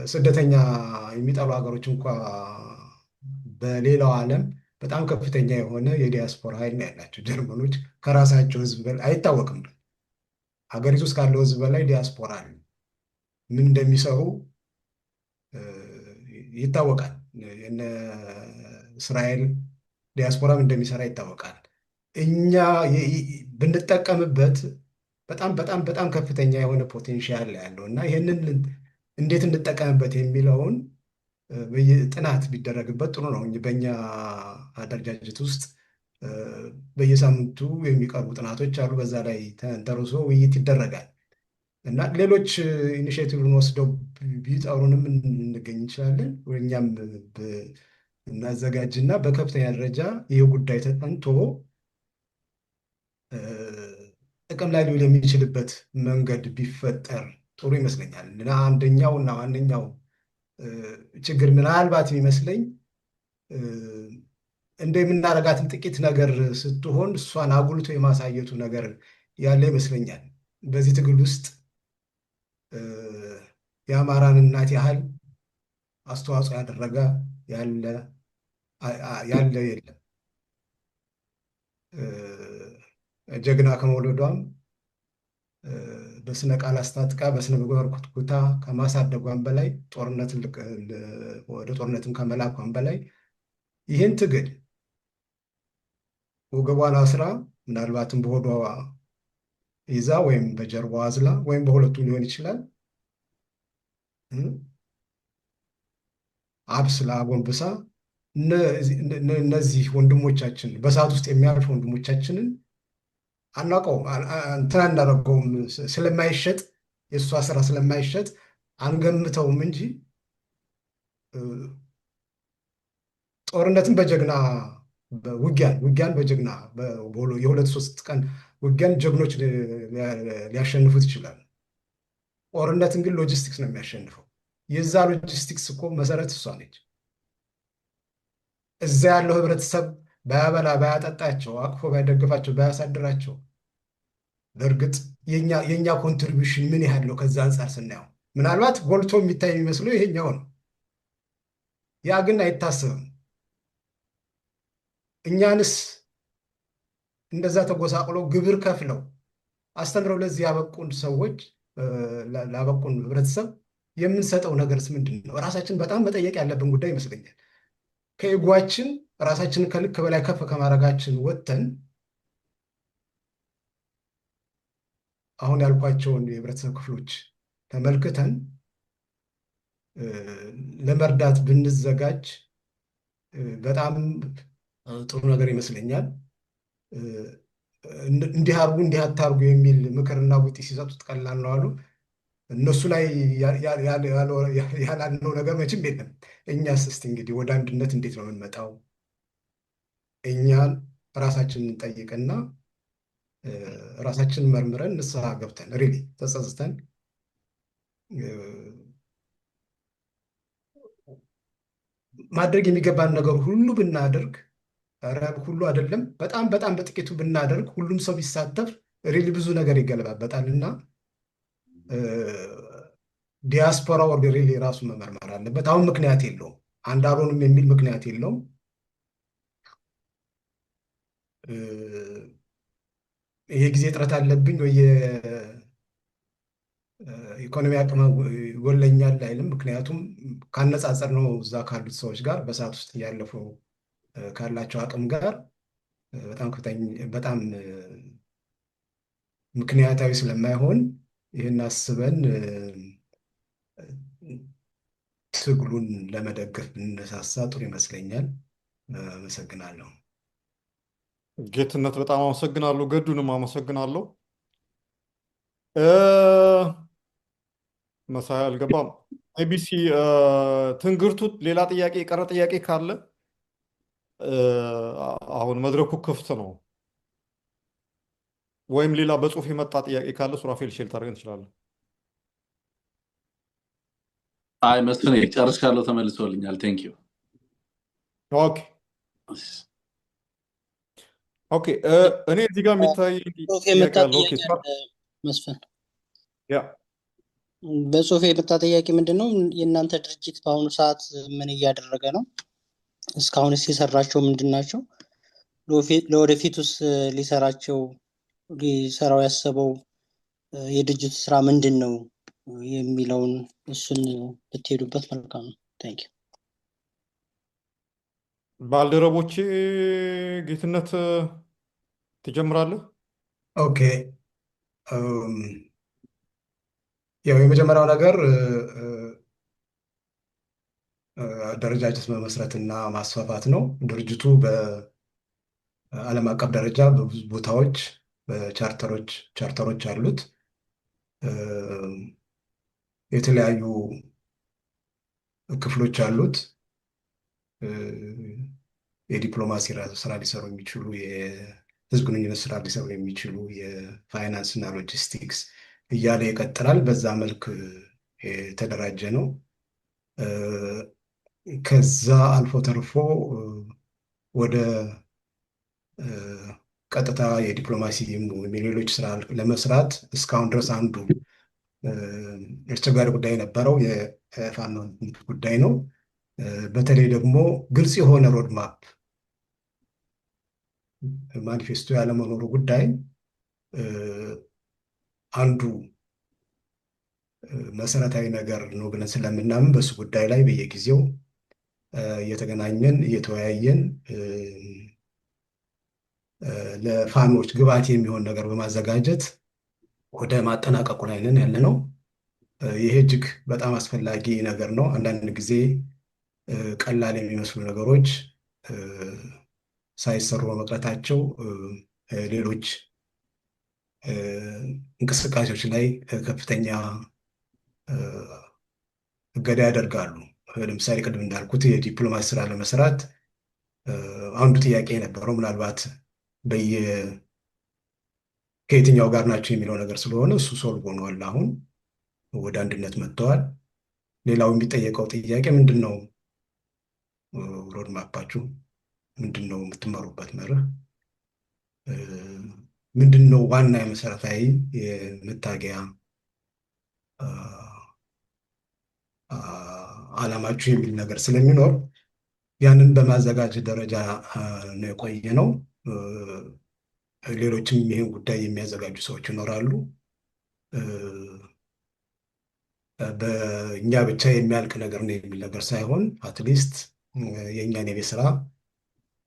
ስደተኛ የሚጠሉ ሀገሮች እንኳ በሌላው ዓለም በጣም ከፍተኛ የሆነ የዲያስፖራ ኃይል ነው ያላቸው። ጀርመኖች ከራሳቸው ህዝብ በላይ አይታወቅም። ሀገሪቱ ውስጥ ካለው ህዝብ በላይ ዲያስፖራ አለ። ምን እንደሚሰሩ ይታወቃል። የነ እስራኤል ዲያስፖራም እንደሚሰራ ይታወቃል። እኛ ብንጠቀምበት በጣም በጣም በጣም ከፍተኛ የሆነ ፖቴንሻል ያለው እና ይህንን እንዴት እንጠቀምበት የሚለውን ጥናት ቢደረግበት ጥሩ ነው። በእኛ አደረጃጀት ውስጥ በየሳምንቱ የሚቀርቡ ጥናቶች አሉ። በዛ ላይ ተንተርሶ ውይይት ይደረጋል እና ሌሎች ኢኒሽቲቭን ወስደው ቢጠሩንም እንገኝ እንችላለን። እኛም እናዘጋጅና በከፍተኛ ደረጃ ይህ ጉዳይ ተጠንቶ ጥቅም ላይ ሊውል የሚችልበት መንገድ ቢፈጠር ጥሩ ይመስለኛል። እና አንደኛው እና ዋነኛው ችግር ምናልባት የሚመስለኝ እንደ የምናረጋትን ጥቂት ነገር ስትሆን እሷን አጉልቶ የማሳየቱ ነገር ያለ ይመስለኛል። በዚህ ትግል ውስጥ የአማራን እናት ያህል አስተዋጽኦ ያደረገ ያለ የለም። ጀግና ከመውለዷም በስነ ቃል አስታጥቃ በስነ ምግባር ኩትኩታ ከማሳደጓን በላይ ወደ ጦርነትም ከመላኳን በላይ ይህን ትግል ወገቧን አስራ ምናልባትም በሆዷ ይዛ ወይም በጀርባዋ አዝላ ወይም በሁለቱም ሊሆን ይችላል አብስላ አጎንብሳ እነዚህ ወንድሞቻችን በሰዓት ውስጥ የሚያልፉ ወንድሞቻችንን አናውቀውም፣ እንትን አናደርገውም። ስለማይሸጥ የእሷ ስራ ስለማይሸጥ አንገምተውም እንጂ ጦርነትን በጀግና ውጊያን በጀግና የሁለት ሶስት ቀን ውጊያን ጀግኖች ሊያሸንፉት ይችላል። ጦርነትን ግን ሎጂስቲክስ ነው የሚያሸንፈው። የዛ ሎጂስቲክስ እኮ መሰረት እሷ ነች። እዛ ያለው ህብረተሰብ ባያበላ ባያጠጣቸው፣ አቅፎ ባያደግፋቸው፣ ባያሳድራቸው በእርግጥ የእኛ ኮንትሪቢሽን ምን ያህል ነው? ከዛ አንጻር ስናየው ምናልባት ጎልቶ የሚታይ የሚመስለው ይሄኛው ነው። ያ ግን አይታሰብም። እኛንስ እንደዛ ተጎሳቅለው ግብር ከፍለው አስተምረው ለዚህ ያበቁን ሰዎች ላበቁን ህብረተሰብ የምንሰጠው ነገርስ ምንድን ነው? ራሳችን በጣም መጠየቅ ያለብን ጉዳይ ይመስለኛል። ከኢጓችን ራሳችንን ከልክ በላይ ከፍ ከማድረጋችን ወጥተን አሁን ያልኳቸውን የህብረተሰብ ክፍሎች ተመልክተን ለመርዳት ብንዘጋጅ በጣም ጥሩ ነገር ይመስለኛል። እንዲህ አርጉ እንዲህ አታርጉ የሚል ምክርና ቡጢ ሲሰጡት ቀላል ነው አሉ። እነሱ ላይ ያላልነው ነገር መቼም የለም። እኛስ እስቲ እንግዲህ ወደ አንድነት እንዴት ነው የምንመጣው? እኛን ራሳችንን እንጠይቅና ራሳችንን መርምረን ንስሐ ገብተን ሪሊ ተጸጽተን ማድረግ የሚገባን ነገር ሁሉ ብናደርግ፣ ኧረ ሁሉ አይደለም በጣም በጣም በጥቂቱ ብናደርግ፣ ሁሉም ሰው ቢሳተፍ ሪሊ ብዙ ነገር ይገለባበጣልና ዲያስፖራ ወርድ ሪሊ ራሱ መመርመር አለበት። አሁን ምክንያት የለውም፣ አንድ አልሆንም የሚል ምክንያት የለውም። ይሄ ጊዜ እጥረት አለብኝ ወይ የኢኮኖሚ አቅም ይጎለኛል አይልም። ምክንያቱም ካነጻጸር ነው እዛ ካሉት ሰዎች ጋር በሰዓት ውስጥ እያለፉ ካላቸው አቅም ጋር በጣም ምክንያታዊ ስለማይሆን ይህን አስበን ትግሉን ለመደገፍ ብንነሳሳ ጥሩ ይመስለኛል። አመሰግናለሁ። ጌትነት በጣም አመሰግናለሁ። ገዱንም አመሰግናለሁ። መሳይ አልገባም። ኤቢሲ ትንግርቱ ሌላ ጥያቄ የቀረ ጥያቄ ካለ አሁን መድረኩ ክፍት ነው። ወይም ሌላ በጽሁፍ የመጣ ጥያቄ ካለ ሱራፌል ሼል ታደርገን እንችላለን። አይ መስፍኔ ጨርሻለሁ፣ ተመልሶልኛል። ቴንክ ዩ። ኦኬ ኦኬ። እኔ እዚህ ጋር የሚታይ በጽሁፍ የመጣ ጥያቄ አለ። ኦኬ ጥያቄ አለ መስፍን። ያ በጽሁፍ የመጣ ጥያቄ ምንድን ነው? የእናንተ ድርጅት በአሁኑ ሰዓት ምን እያደረገ ነው? እስካሁንስ የሰራቸው ምንድን ናቸው? ለወደፊቱስ ሊሰራው ያሰበው የድርጅቱ ስራ ምንድን ነው የሚለውን እሱን ብትሄዱበት መልካም ነው። ታንክ ዩ። ባልደረቦቼ ጌትነት ትጀምራለህ? ኦኬ። ያው የመጀመሪያው ነገር አደረጃጀት መመስረትና ማስፋፋት ነው። ድርጅቱ በዓለም አቀፍ ደረጃ በብዙ ቦታዎች ቻርተሮች አሉት። የተለያዩ ክፍሎች አሉት። የዲፕሎማሲ ስራ ሊሰሩ የሚችሉ፣ የህዝብ ግንኙነት ስራ ሊሰሩ የሚችሉ፣ የፋይናንስ እና ሎጂስቲክስ እያለ ይቀጥላል። በዛ መልክ የተደራጀ ነው። ከዛ አልፎ ተርፎ ወደ ቀጥታ የዲፕሎማሲ የሌሎች ስራ ለመስራት እስካሁን ድረስ አንዱ አስቸጋሪ ጉዳይ የነበረው የፋኖ ጉዳይ ነው። በተለይ ደግሞ ግልጽ የሆነ ሮድማፕ ማኒፌስቶ ያለመኖሩ ጉዳይ አንዱ መሰረታዊ ነገር ነው ብለን ስለምናምን በሱ ጉዳይ ላይ በየጊዜው እየተገናኘን እየተወያየን ለፋኖች ግብዓት የሚሆን ነገር በማዘጋጀት ወደ ማጠናቀቁ ላይ ነን ያለ ነው። ይሄ እጅግ በጣም አስፈላጊ ነገር ነው። አንዳንድ ጊዜ ቀላል የሚመስሉ ነገሮች ሳይሰሩ በመቅረታቸው ሌሎች እንቅስቃሴዎች ላይ ከፍተኛ እገዳ ያደርጋሉ። ለምሳሌ ቅድም እንዳልኩት የዲፕሎማሲ ስራ ለመስራት አንዱ ጥያቄ የነበረው ምናልባት ከየትኛው ጋር ናቸው የሚለው ነገር ስለሆነ እሱ ሶልቭ ሆኗል። አሁን ወደ አንድነት መጥተዋል። ሌላው የሚጠየቀው ጥያቄ ምንድን ነው? ሮድማፓችሁ ምንድን ነው? የምትመሩበት መርህ ምንድን ነው? ዋና የመሰረታዊ የመታገያ ዓላማችሁ የሚል ነገር ስለሚኖር ያንን በማዘጋጀት ደረጃ ነው የቆየ ነው። ሌሎችም ይህን ጉዳይ የሚያዘጋጁ ሰዎች ይኖራሉ። በእኛ ብቻ የሚያልቅ ነገር ነው የሚል ነገር ሳይሆን አትሊስት የእኛን የቤት ስራ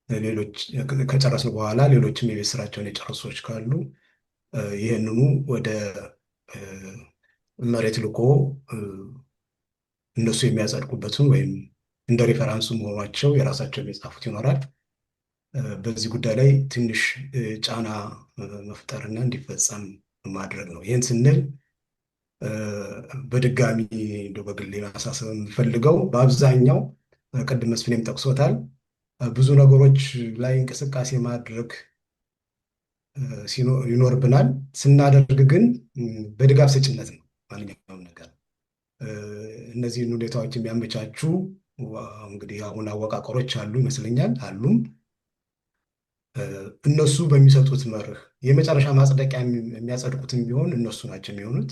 ሌሎች ከጨረስን በኋላ ሌሎችም የቤት ስራቸውን የጨረሱ ሰዎች ካሉ ይህንኑ ወደ መሬት ልኮ እነሱ የሚያጸድቁበትን ወይም እንደ ሪፈራንሱ መሆናቸው የራሳቸው የጻፉት ይኖራል። በዚህ ጉዳይ ላይ ትንሽ ጫና መፍጠርና እንዲፈጸም ማድረግ ነው። ይህን ስንል በድጋሚ እንደው በግሌ ማሳሰብ የምፈልገው በአብዛኛው ቅድም መስፍኔም ጠቅሶታል፣ ብዙ ነገሮች ላይ እንቅስቃሴ ማድረግ ይኖርብናል። ስናደርግ ግን በድጋፍ ሰጭነት ነው ማንኛውም ነገር። እነዚህን ሁኔታዎች የሚያመቻቹ እንግዲህ አሁን አወቃቀሮች አሉ ይመስለኛል አሉም። እነሱ በሚሰጡት መርህ የመጨረሻ ማጽደቂያ የሚያጸድቁትም ቢሆን እነሱ ናቸው የሚሆኑት።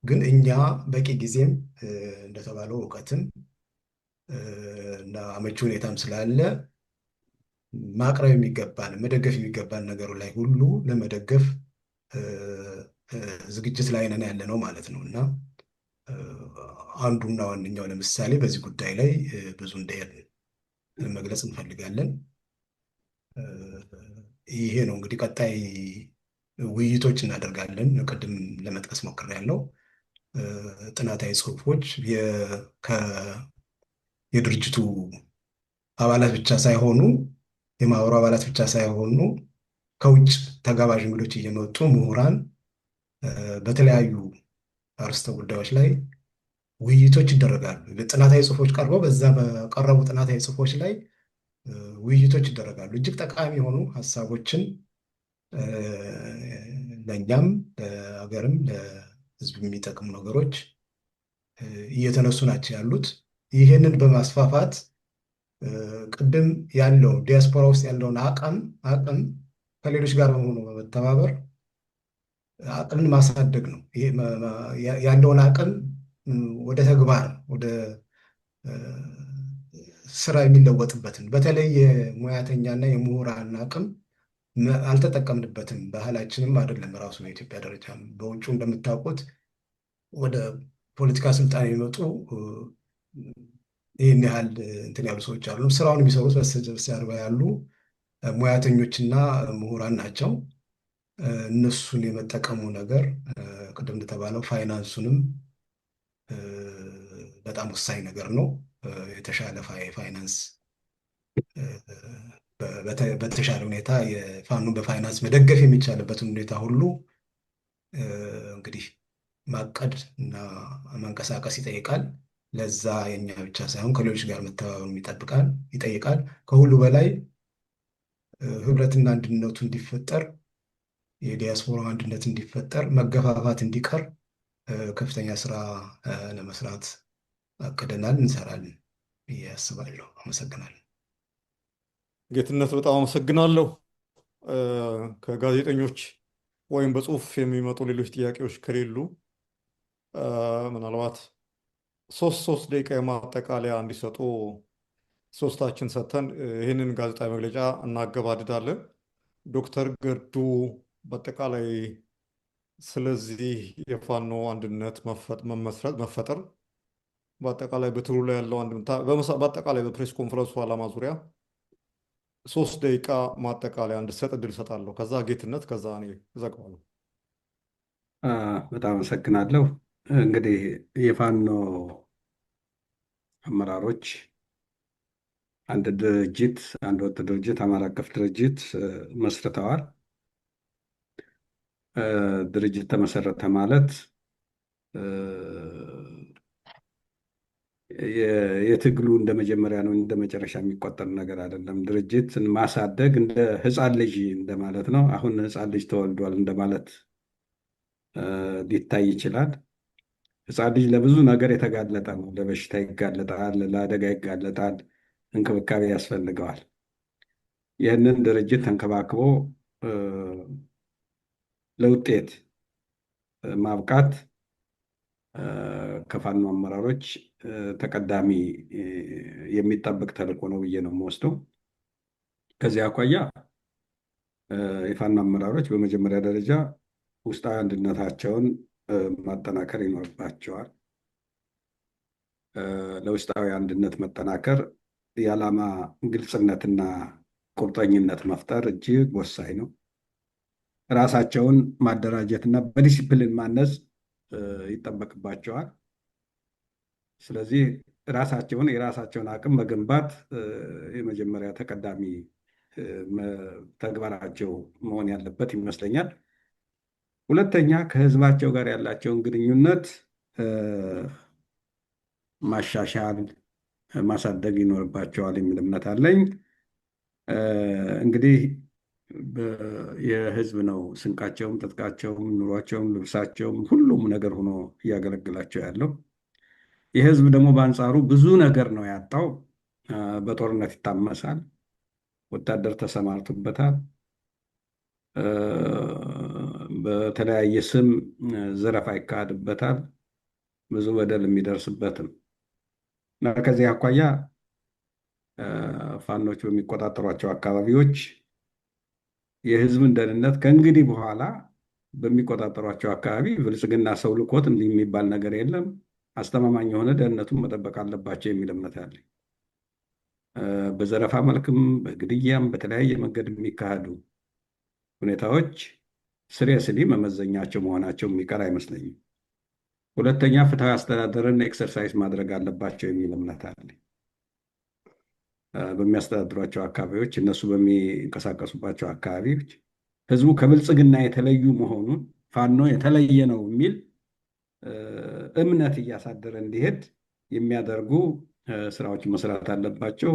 ግን እኛ በቂ ጊዜም እንደተባለው እውቀትም እና አመቺ ሁኔታም ስላለ ማቅረብ የሚገባን መደገፍ የሚገባን ነገሩ ላይ ሁሉ ለመደገፍ ዝግጅት ላይ ነን ያለ ነው ማለት ነው። እና አንዱና ዋነኛው ለምሳሌ በዚህ ጉዳይ ላይ ብዙ እንደሄድን መግለጽ እንፈልጋለን። ይሄ ነው እንግዲህ ቀጣይ ውይይቶች እናደርጋለን። ቅድም ለመጥቀስ ሞክሬያለሁ። ጥናታዊ ጽሁፎች የድርጅቱ አባላት ብቻ ሳይሆኑ የማህበሩ አባላት ብቻ ሳይሆኑ ከውጭ ተጋባዥ እንግዶች እየመጡ ምሁራን በተለያዩ አርዕስተ ጉዳዮች ላይ ውይይቶች ይደረጋሉ። ጥናታዊ ጽሁፎች ቀርበው በዛ በቀረቡ ጥናታዊ ጽሁፎች ላይ ውይይቶች ይደረጋሉ። እጅግ ጠቃሚ የሆኑ ሀሳቦችን ለእኛም ለሀገርም ለሕዝብ የሚጠቅሙ ነገሮች እየተነሱ ናቸው ያሉት። ይህንን በማስፋፋት ቅድም ያለው ዲያስፖራ ውስጥ ያለውን አቅም ከሌሎች ጋር በመሆኑ በመተባበር አቅምን ማሳደግ ነው። ያለውን አቅም ወደ ተግባር ወደ ስራ የሚለወጥበትን በተለይ የሙያተኛና የምሁራን አቅም አልተጠቀምንበትም። ባህላችንም አይደለም ራሱ በኢትዮጵያ ደረጃ። በውጭ እንደምታውቁት ወደ ፖለቲካ ስልጣን የሚመጡ ይህን ያህል እንትን ያሉ ሰዎች አሉ። ስራውን የሚሰሩት በስተጀርባ ያሉ ሙያተኞችና ምሁራን ናቸው። እነሱን የመጠቀሙ ነገር ቅድም እንደተባለው ፋይናንሱንም በጣም ወሳኝ ነገር ነው። የተሻለ ፋይናንስ በተሻለ ሁኔታ የፋኑን በፋይናንስ መደገፍ የሚቻልበትን ሁኔታ ሁሉ እንግዲህ ማቀድ እና መንቀሳቀስ ይጠይቃል። ለዛ የኛ ብቻ ሳይሆን ከሌሎች ጋር መተባበር ይጠይቃል። ከሁሉ በላይ ህብረትና አንድነቱ እንዲፈጠር፣ የዲያስፖራ አንድነት እንዲፈጠር፣ መገፋፋት እንዲቀር ከፍተኛ ስራ ለመስራት አቅደናል፣ እንሰራለን ብዬ አስባለሁ። አመሰግናለሁ። ጌትነት በጣም አመሰግናለሁ። ከጋዜጠኞች ወይም በጽሁፍ የሚመጡ ሌሎች ጥያቄዎች ከሌሉ ምናልባት ሶስት ደቂቃ የማጠቃለያ እንዲሰጡ ሶስታችን ሰጥተን ይህንን ጋዜጣዊ መግለጫ እናገባድዳለን። ዶክተር ገዱ በአጠቃላይ ስለዚህ የፋኖ አንድነት መፈጠር በአጠቃላይ በትሩ ላይ ያለው አንድምታ በአጠቃላይ በፕሬስ ኮንፈረንሱ ዓላማ ዙሪያ 3 ደቂቃ ማጠቃለያ እንድሰጥ እድል እሰጣለሁ። ከዛ ጌትነት፣ ከዛ እኔ እዘጋዋለሁ። በጣም አመሰግናለሁ። እንግዲህ የፋኖ አመራሮች አንድ ወጥ ድርጅት አማራ አቀፍ ድርጅት መስርተዋል። ድርጅት ተመሰረተ ማለት የትግሉ እንደ መጀመሪያ ነው፣ እንደ መጨረሻ የሚቆጠር ነገር አይደለም። ድርጅትን ማሳደግ እንደ ሕፃን ልጅ እንደማለት ነው። አሁን ሕፃን ልጅ ተወልዷል እንደማለት ሊታይ ይችላል። ሕፃን ልጅ ለብዙ ነገር የተጋለጠ ነው። ለበሽታ ይጋለጣል፣ ለአደጋ ይጋለጣል፣ እንክብካቤ ያስፈልገዋል። ይህንን ድርጅት ተንከባክቦ ለውጤት ማብቃት ከፋኖ አመራሮች ተቀዳሚ የሚጠበቅ ተልዕኮ ነው ብዬ ነው የምወስደው። ከዚህ አኳያ የፋኖ አመራሮች በመጀመሪያ ደረጃ ውስጣዊ አንድነታቸውን ማጠናከር ይኖርባቸዋል። ለውስጣዊ አንድነት መጠናከር የዓላማ ግልጽነትና ቁርጠኝነት መፍጠር እጅግ ወሳኝ ነው። ራሳቸውን ማደራጀትና በዲሲፕሊን ማነጽ ይጠበቅባቸዋል። ስለዚህ የራሳቸውን አቅም መገንባት የመጀመሪያ ተቀዳሚ ተግባራቸው መሆን ያለበት ይመስለኛል። ሁለተኛ፣ ከህዝባቸው ጋር ያላቸውን ግንኙነት ማሻሻል፣ ማሳደግ ይኖርባቸዋል የሚል እምነት አለኝ። እንግዲህ የህዝብ ነው። ስንቃቸውም፣ ትጥቃቸውም፣ ኑሯቸውም፣ ልብሳቸውም ሁሉም ነገር ሆኖ እያገለግላቸው ያለው። የህዝብ ደግሞ በአንጻሩ ብዙ ነገር ነው ያጣው። በጦርነት ይታመሳል፣ ወታደር ተሰማርቶበታል፣ በተለያየ ስም ዘረፋ ይካሄድበታል፣ ብዙ በደል የሚደርስበትም እና ከዚህ አኳያ ፋኖች በሚቆጣጠሯቸው አካባቢዎች የህዝብን ደህንነት ከእንግዲህ በኋላ በሚቆጣጠሯቸው አካባቢ ብልጽግና ሰው ልኮት እንዲህ የሚባል ነገር የለም፣ አስተማማኝ የሆነ ደህንነቱን መጠበቅ አለባቸው የሚል እምነት አለኝ። በዘረፋ መልክም በግድያም በተለያየ መንገድ የሚካሄዱ ሁኔታዎች ስሪየስሊ መመዘኛቸው መሆናቸው የሚቀር አይመስለኝም። ሁለተኛ ፍትሐዊ አስተዳደርን ኤክሰርሳይዝ ማድረግ አለባቸው የሚል እምነት አለኝ። በሚያስተዳድሯቸው አካባቢዎች፣ እነሱ በሚንቀሳቀሱባቸው አካባቢዎች ህዝቡ ከብልጽግና የተለዩ መሆኑን ፋኖ የተለየ ነው የሚል እምነት እያሳደረ እንዲሄድ የሚያደርጉ ስራዎች መስራት አለባቸው።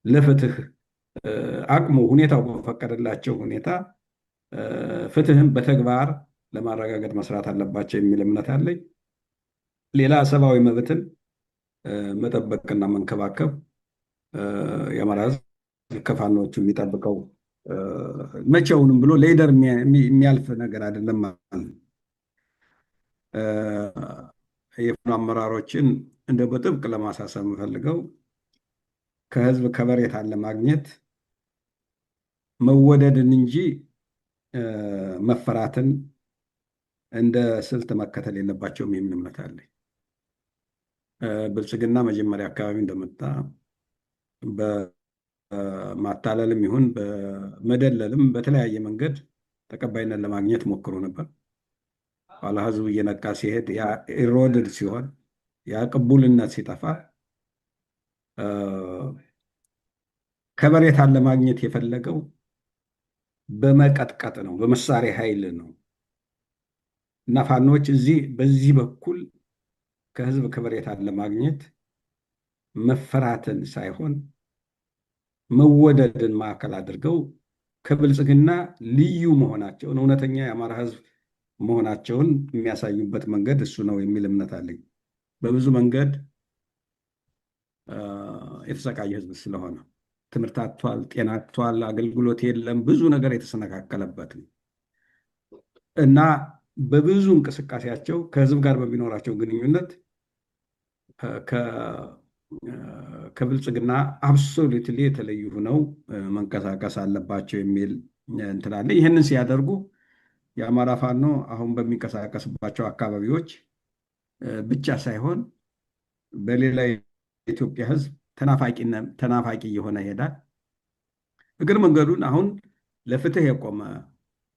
ለፍትህ አቅሙ ሁኔታው በፈቀደላቸው ሁኔታ ፍትህን በተግባር ለማረጋገጥ መስራት አለባቸው የሚል እምነት አለኝ። ሌላ ሰብአዊ መብትን መጠበቅና መንከባከብ የአማራ ህዝብ ከፋኖቹ የሚጠብቀው መቼውንም ብሎ ሌደር የሚያልፍ ነገር አይደለም ማለት ነው። የፋኖ አመራሮችን እንደ በጥብቅ ለማሳሰብ የምፈልገው ከህዝብ ከበሬታን ለማግኘት መወደድን እንጂ መፈራትን እንደ ስልት መከተል የለባቸውም የሚል እምነት አለኝ። ብልጽግና መጀመሪያ አካባቢ እንደመጣ በማታለልም ይሁን በመደለልም በተለያየ መንገድ ተቀባይነት ለማግኘት ሞክሮ ነበር። ኋላ ህዝቡ እየነቃ ሲሄድ ያ ኢሮድድ ሲሆን ያ ቅቡልነት ሲጠፋ ከበሬታን ለማግኘት የፈለገው በመቀጥቀጥ ነው፣ በመሳሪያ ኃይል ነው እና ፋኖች በዚህ በኩል ከህዝብ ከበሬታን ለማግኘት መፈራትን ሳይሆን መወደድን ማዕከል አድርገው ከብልጽግና ልዩ መሆናቸውን እውነተኛ የአማራ ህዝብ መሆናቸውን የሚያሳዩበት መንገድ እሱ ነው የሚል እምነት አለኝ። በብዙ መንገድ የተሰቃየ ህዝብ ስለሆነ ትምህርት አጥቷል፣ ጤና አጥቷል፣ አገልግሎት የለም፣ ብዙ ነገር የተሰነካከለበት እና በብዙ እንቅስቃሴያቸው ከህዝብ ጋር በሚኖራቸው ግንኙነት ከብልጽግና አብሶሉትሊ የተለዩ ሆነው መንቀሳቀስ አለባቸው የሚል እንትን አለ። ይህንን ሲያደርጉ የአማራ ፋኖ አሁን በሚንቀሳቀስባቸው አካባቢዎች ብቻ ሳይሆን በሌላ የኢትዮጵያ ህዝብ ተናፋቂ እየሆነ ይሄዳል። እግር መንገዱን አሁን ለፍትህ የቆመ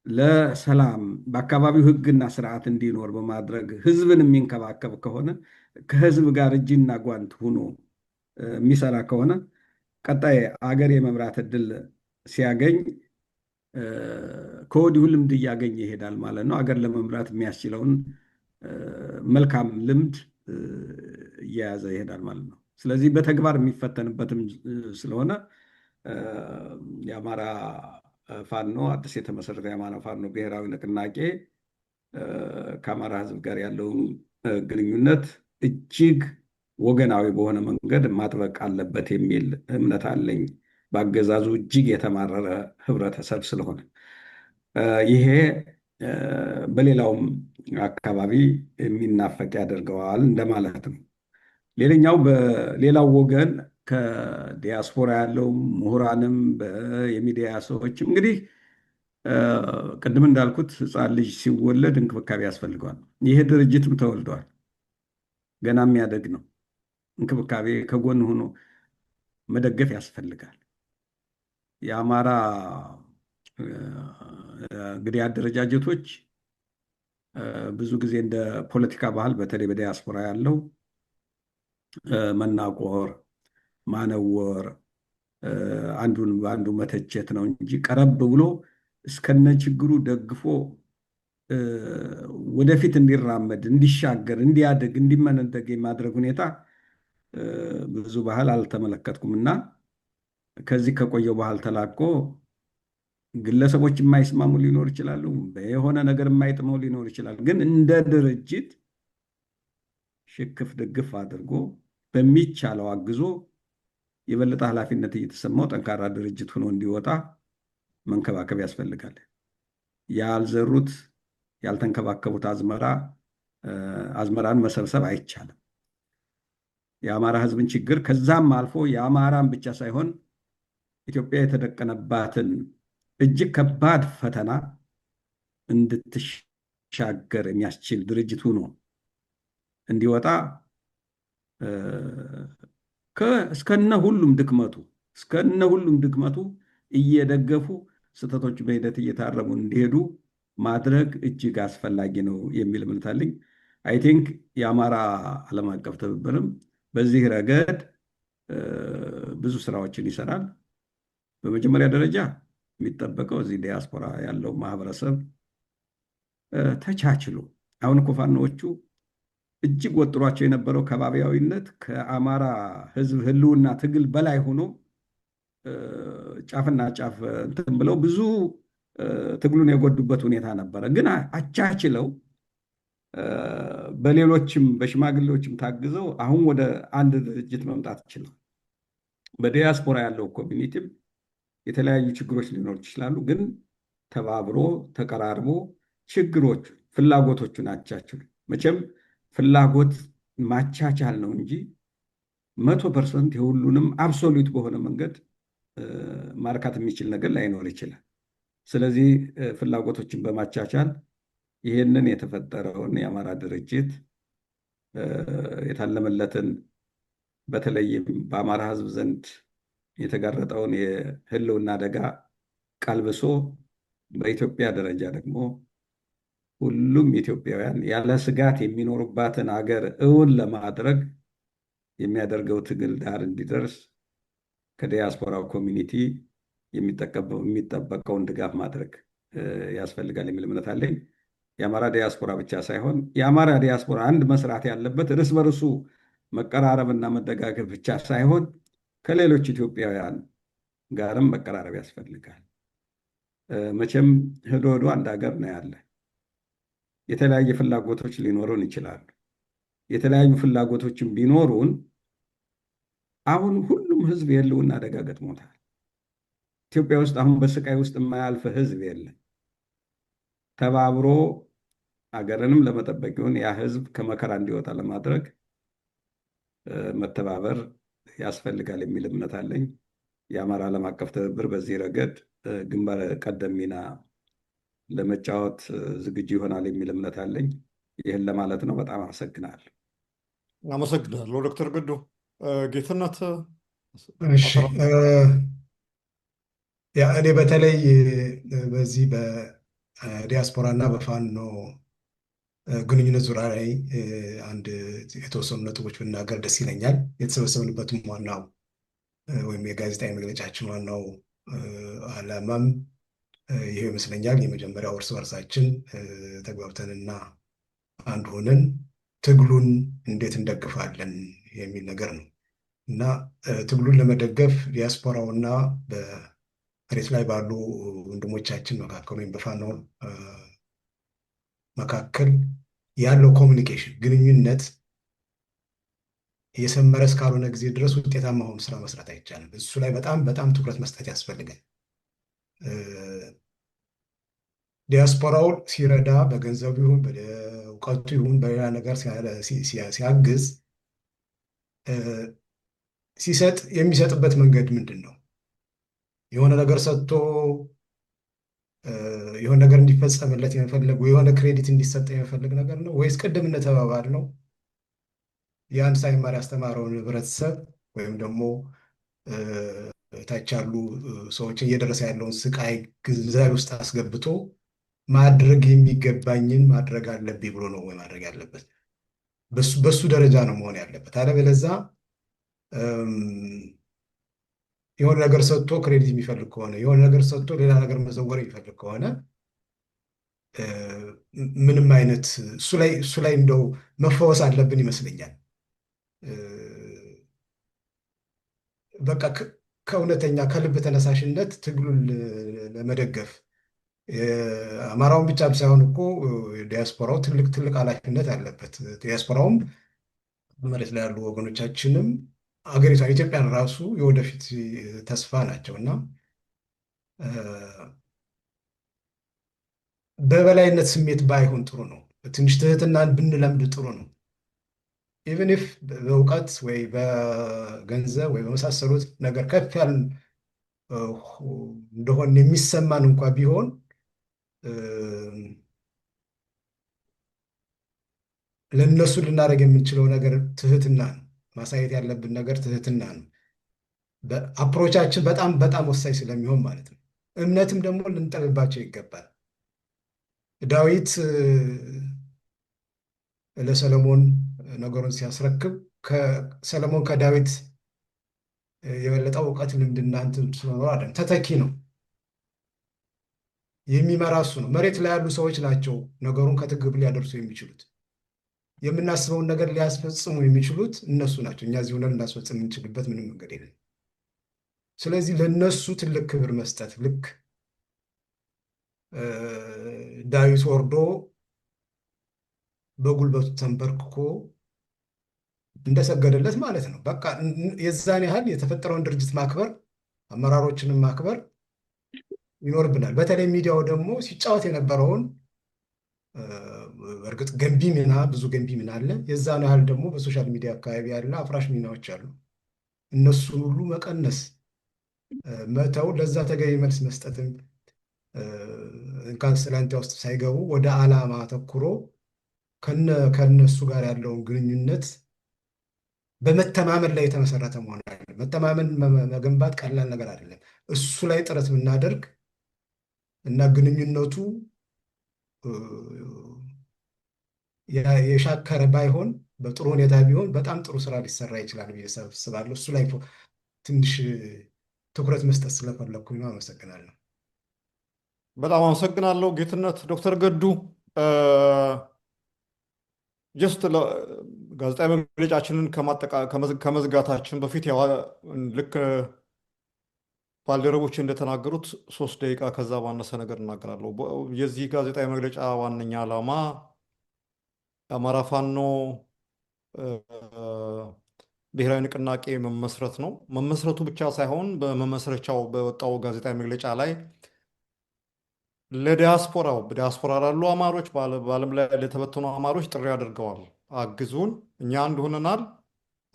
ለሰላም በአካባቢው ህግና ስርዓት እንዲኖር በማድረግ ህዝብን የሚንከባከብ ከሆነ ከህዝብ ጋር እጅና ጓንት ሆኖ የሚሰራ ከሆነ ቀጣይ አገር የመምራት እድል ሲያገኝ ከወዲሁ ልምድ እያገኘ ይሄዳል ማለት ነው። አገር ለመምራት የሚያስችለውን መልካም ልምድ እየያዘ ይሄዳል ማለት ነው። ስለዚህ በተግባር የሚፈተንበትም ስለሆነ የአማራ ፋኖ አዲስ የተመሰረተ የአማራ ፋኖ ብሔራዊ ንቅናቄ ከአማራ ህዝብ ጋር ያለውን ግንኙነት እጅግ ወገናዊ በሆነ መንገድ ማጥበቅ አለበት የሚል እምነት አለኝ። በአገዛዙ እጅግ የተማረረ ህብረተሰብ ስለሆነ ይሄ በሌላውም አካባቢ የሚናፈቅ ያደርገዋል እንደማለት ነው። በሌላው ወገን ከዲያስፖራ ያለው ምሁራንም የሚዲያ ሰዎችም እንግዲህ ቅድም እንዳልኩት ህፃን ልጅ ሲወለድ እንክብካቤ ያስፈልገዋል። ይሄ ድርጅትም ተወልደዋል፣ ገና የሚያደግ ነው። እንክብካቤ ከጎን ሆኖ መደገፍ ያስፈልጋል። የአማራ እንግዲህ አደረጃጀቶች ብዙ ጊዜ እንደ ፖለቲካ ባህል በተለይ በዲያስፖራ ያለው መናቆር፣ ማነወር፣ አንዱን በአንዱ መተቸት ነው እንጂ ቀረብ ብሎ እስከነ ችግሩ ደግፎ ወደፊት እንዲራመድ፣ እንዲሻገር፣ እንዲያድግ፣ እንዲመነደግ የማድረግ ሁኔታ ብዙ ባህል አልተመለከትኩም እና ከዚህ ከቆየው ባህል ተላቆ ግለሰቦች የማይስማሙ ሊኖር ይችላሉ። የሆነ ነገር የማይጥመው ሊኖር ይችላል። ግን እንደ ድርጅት ሽክፍ ድግፍ አድርጎ በሚቻለው አግዞ የበለጠ ኃላፊነት እየተሰማው ጠንካራ ድርጅት ሆኖ እንዲወጣ መንከባከብ ያስፈልጋል። ያልዘሩት ያልተንከባከቡት አዝመራን መሰብሰብ አይቻልም። የአማራ ሕዝብን ችግር ከዛም አልፎ የአማራን ብቻ ሳይሆን ኢትዮጵያ የተደቀነባትን እጅግ ከባድ ፈተና እንድትሻገር የሚያስችል ድርጅት ሆኖ እንዲወጣ እስከነ ሁሉም ድክመቱ እየደገፉ ስህተቶች በሂደት እየታረሙ እንዲሄዱ ማድረግ እጅግ አስፈላጊ ነው የሚል እምነት አለኝ። አይ ቲንክ የአማራ ዓለም አቀፍ ትብብርም በዚህ ረገድ ብዙ ስራዎችን ይሰራል። በመጀመሪያ ደረጃ የሚጠበቀው እዚህ ዲያስፖራ ያለው ማህበረሰብ ተቻችሎ አሁን እኮ ፋኖዎቹ እጅግ ወጥሯቸው የነበረው ከባቢያዊነት ከአማራ ሕዝብ ህልውና ትግል በላይ ሆኖ ጫፍና ጫፍ እንትን ብለው ብዙ ትግሉን የጎዱበት ሁኔታ ነበረ። ግን አቻችለው በሌሎችም በሽማግሌዎችም ታግዘው አሁን ወደ አንድ ድርጅት መምጣት ይችላል። በዲያስፖራ ያለው ኮሚኒቲም የተለያዩ ችግሮች ሊኖሩ ይችላሉ። ግን ተባብሮ ተቀራርቦ ችግሮቹ ፍላጎቶቹን አቻችሉ። መቼም ፍላጎት ማቻቻል ነው እንጂ 100% የሁሉንም አብሶሉት በሆነ መንገድ ማርካት የሚችል ነገር ላይኖር ይችላል። ስለዚህ ፍላጎቶችን በማቻቻል ይህንን የተፈጠረውን የአማራ ድርጅት የታለመለትን በተለይም በአማራ ሕዝብ ዘንድ የተጋረጠውን የህልውና አደጋ ቀልብሶ በኢትዮጵያ ደረጃ ደግሞ ሁሉም ኢትዮጵያውያን ያለ ስጋት የሚኖሩባትን አገር እውን ለማድረግ የሚያደርገው ትግል ዳር እንዲደርስ ከዲያስፖራው ኮሚኒቲ የሚጠበቀውን ድጋፍ ማድረግ ያስፈልጋል የሚል እምነት አለኝ። የአማራ ዲያስፖራ ብቻ ሳይሆን የአማራ ዲያስፖራ አንድ መስራት ያለበት እርስ በርሱ መቀራረብና መደጋገፍ ብቻ ሳይሆን ከሌሎች ኢትዮጵያውያን ጋርም መቀራረብ ያስፈልጋል። መቼም ሄዶ አንድ ሀገር ነው ያለ። የተለያየ ፍላጎቶች ሊኖሩን ይችላሉ። የተለያዩ ፍላጎቶችን ቢኖሩን አሁን ሁሉም ህዝብ የህልውና አደጋ ገጥሞታል። ኢትዮጵያ ውስጥ አሁን በስቃይ ውስጥ የማያልፍ ህዝብ የለም። ተባብሮ አገርንም ለመጠበቅ ይሁን ያ ህዝብ ከመከራ እንዲወጣ ለማድረግ መተባበር ያስፈልጋል የሚል እምነት አለኝ። የአማራ ዓለም አቀፍ ትብብር በዚህ ረገድ ግንባር ቀደም ሚና ለመጫወት ዝግጁ ይሆናል የሚል እምነት አለኝ። ይህን ለማለት ነው። በጣም አመሰግናለሁ። አመሰግናለሁ ዶክተር ገዱ። ጌትነት እኔ በተለይ በዚህ በዲያስፖራ እና በፋኖ ግንኙነት ዙሪያ ላይ አንድ የተወሰኑ ነጥቦች ብናገር ደስ ይለኛል። የተሰበሰብንበትም ዋናው ወይም የጋዜጣዊ መግለጫችን ዋናው ዓላማም ይሄ ይመስለኛል። የመጀመሪያው እርስ በርሳችን ተግባብተንና አንድ ሆነን ትግሉን እንዴት እንደግፋለን የሚል ነገር ነው እና ትግሉን ለመደገፍ ዲያስፖራውና በመሬት ላይ ባሉ ወንድሞቻችን መካከል ወይም በፋኖ መካከል ያለው ኮሚኒኬሽን ግንኙነት የሰመረ እስካልሆነ ጊዜ ድረስ ውጤታማ ሆኖ ስራ መስራት አይቻልም። እሱ ላይ በጣም ትኩረት መስጠት ያስፈልጋል። ዲያስፖራው ሲረዳ በገንዘቡ ይሁን በእውቀቱ ይሁን በሌላ ነገር ሲያግዝ ሲሰጥ የሚሰጥበት መንገድ ምንድን ነው? የሆነ ነገር ሰጥቶ የሆነ ነገር እንዲፈጸምለት የመፈለግ የሆነ ክሬዲት እንዲሰጥ የመፈለግ ነገር ነው ወይስ ቅድም እንደተባባል ነው ያን ሳይማር ያስተማረውን ህብረተሰብ ወይም ደግሞ ታች ያሉ ሰዎችን እየደረሰ ያለውን ስቃይ ግንዛቤ ውስጥ አስገብቶ ማድረግ የሚገባኝን ማድረግ አለብኝ ብሎ ነው ወይ ማድረግ ያለበት? በሱ ደረጃ ነው መሆን ያለበት። አለበለዚያ የሆነ ነገር ሰጥቶ ክሬዲት የሚፈልግ ከሆነ የሆነ ነገር ሰጥቶ ሌላ ነገር መዘወር የሚፈልግ ከሆነ ምንም አይነት እሱ ላይ እንደው መፈወስ አለብን ይመስለኛል። በቃ ከእውነተኛ ከልብ ተነሳሽነት ትግሉን ለመደገፍ አማራውን ብቻ ሳይሆን እኮ ዲያስፖራው ትልቅ ትልቅ ኃላፊነት አለበት። ዲያስፖራውም መሬት ላይ ያሉ ወገኖቻችንም አገሪቷን ኢትዮጵያን ራሱ የወደፊት ተስፋ ናቸው እና በበላይነት ስሜት ባይሆን ጥሩ ነው። ትንሽ ትህትናን ብንለምድ ጥሩ ነው። ኢቨን ኢፍ በእውቀት ወይ በገንዘብ ወይ በመሳሰሉት ነገር ከፍ ያልን እንደሆን የሚሰማን እንኳ ቢሆን ለእነሱ ልናደርግ የምንችለው ነገር ትህትና ነው። ማሳየት ያለብን ነገር ትህትና ነው። በአፕሮቻችን በጣም በጣም ወሳኝ ስለሚሆን ማለት ነው። እምነትም ደግሞ ልንጠልባቸው ይገባል። ዳዊት ለሰለሞን ነገሩን ሲያስረክብ ሰለሞን ከዳዊት የበለጠው እውቀት ልምድና እንትን ስለኖረ አይደለም፣ ተተኪ ነው። የሚመራ እሱ ነው። መሬት ላይ ያሉ ሰዎች ናቸው ነገሩን ከትግብ ሊያደርሱ የሚችሉት። የምናስበውን ነገር ሊያስፈጽሙ የሚችሉት እነሱ ናቸው። እኛ እዚህ ሆነን እናስፈጽም የምንችልበት ምንም መንገድ የለም። ስለዚህ ለእነሱ ትልቅ ክብር መስጠት፣ ልክ ዳዊት ወርዶ በጉልበቱ ተንበርክኮ እንደሰገደለት ማለት ነው። በቃ የዛን ያህል የተፈጠረውን ድርጅት ማክበር፣ አመራሮችንም ማክበር ይኖርብናል። በተለይ ሚዲያው ደግሞ ሲጫወት የነበረውን እርግጥ ገንቢ ሚና ብዙ ገንቢ ሚና አለ። የዛን ያህል ደግሞ በሶሻል ሚዲያ አካባቢ ያለ አፍራሽ ሚናዎች አሉ። እነሱን ሁሉ መቀነስ መተው፣ ለዛ ተገቢ መልስ መስጠትም እንኳን ስላንተ ውስጥ ሳይገቡ ወደ ዓላማ አተኩሮ ከነሱ ጋር ያለውን ግንኙነት በመተማመን ላይ የተመሰረተ መሆን አለ። መተማመን መገንባት ቀላል ነገር አይደለም። እሱ ላይ ጥረት ብናደርግ እና ግንኙነቱ የሻከረ ባይሆን በጥሩ ሁኔታ ቢሆን በጣም ጥሩ ስራ ሊሰራ ይችላል ብዬ አስባለሁ። እሱ ላይ ትንሽ ትኩረት መስጠት ስለፈለግኩኝ ነው። አመሰግናለሁ። በጣም አመሰግናለሁ ጌትነት። ዶክተር ገዱ ጀስት ጋዜጣዊ መግለጫችንን ከመዝጋታችን በፊት ልክ ባልደረቦች እንደተናገሩት 3 ደቂቃ ከዛ ባነሰ ነገር እናገራለሁ። የዚህ ጋዜጣዊ መግለጫ ዋነኛ ዓላማ የአማራ ፋኖ ብሔራዊ ንቅናቄ መመስረት ነው። መመስረቱ ብቻ ሳይሆን በመመስረቻው በወጣው ጋዜጣዊ መግለጫ ላይ በዲያስፖራ ላሉ አማሮች፣ በዓለም ላይ ለተበተኑ አማሮች ጥሪ አድርገዋል። አግዙን፣ እኛ አንድ ሆነናል፣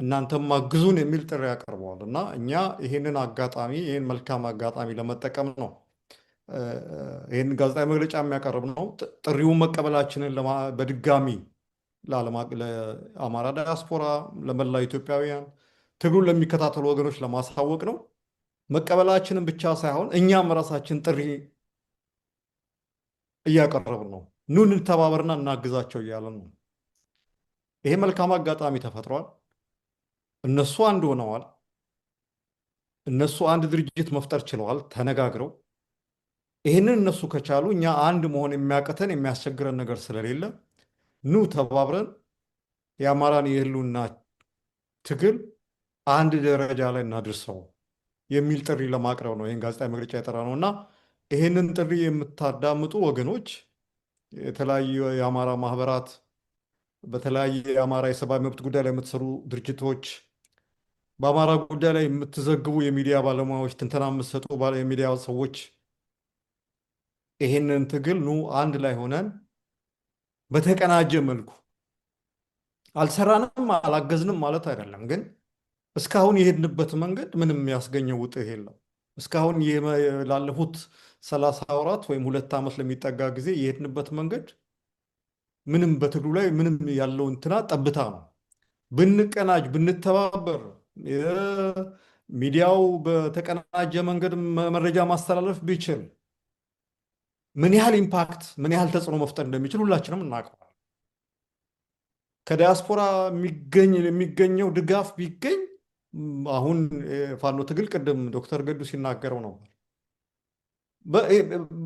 እናንተም አግዙን የሚል ጥሪ ያቀርበዋል እና እኛ ይህንን መልካም አጋጣሚ ለመጠቀም ነው ይህን ጋዜጣዊ መግለጫ የሚያቀርብ ነው። ጥሪውን መቀበላችንን በድጋሚ ለአማራ ዲያስፖራ፣ ለመላው ኢትዮጵያውያን፣ ትግሉን ለሚከታተሉ ወገኖች ለማሳወቅ ነው። መቀበላችንን ብቻ ሳይሆን እኛም ራሳችን ጥሪ እያቀረብን ነው። ኑ እንተባበርና እናግዛቸው እያለን ነው። ይሄ መልካም አጋጣሚ ተፈጥሯል። እነሱ አንድ ሆነዋል። እነሱ አንድ ድርጅት መፍጠር ችለዋል ተነጋግረው። ይህንን እነሱ ከቻሉ እኛ አንድ መሆን የሚያቅተን የሚያስቸግረን ነገር ስለሌለ ኑ ተባብረን የአማራን የህልውና ትግል አንድ ደረጃ ላይ እናድርሰው የሚል ጥሪ ለማቅረብ ነው ይህን ጋዜጣዊ መግለጫ የጠራ ነው እና ይህንን ጥሪ የምታዳምጡ ወገኖች፣ የተለያዩ የአማራ ማህበራት፣ በተለያየ የአማራ የሰብአዊ መብት ጉዳይ ላይ የምትሰሩ ድርጅቶች፣ በአማራ ጉዳይ ላይ የምትዘግቡ የሚዲያ ባለሙያዎች፣ ትንተና የምትሰጡ የሚዲያ ሰዎች ይህንን ትግል ኑ አንድ ላይ ሆነን በተቀናጀ መልኩ አልሰራንም አላገዝንም ማለት አይደለም፣ ግን እስካሁን የሄድንበት መንገድ ምንም ያስገኘው ውጤት የለም። እስካሁን ላለፉት 30 ወራት ወይም 2 ዓመት ለሚጠጋ ጊዜ የሄድንበት መንገድ ምንም በትግሉ ላይ ምንም ያለው እንትና ጠብታ ነው። ብንቀናጅ ብንተባበር፣ ሚዲያው በተቀናጀ መንገድ መረጃ ማስተላለፍ ቢችል ምን ያህል ኢምፓክት ምን ያህል ተጽዕኖ መፍጠር እንደሚችል ሁላችንም እናውቀዋለን። ከዲያስፖራ የሚገኘው ድጋፍ ቢገኝ አሁን ፋኖ ትግል ቅድም ዶክተር ገዱ ሲናገረው ነበር።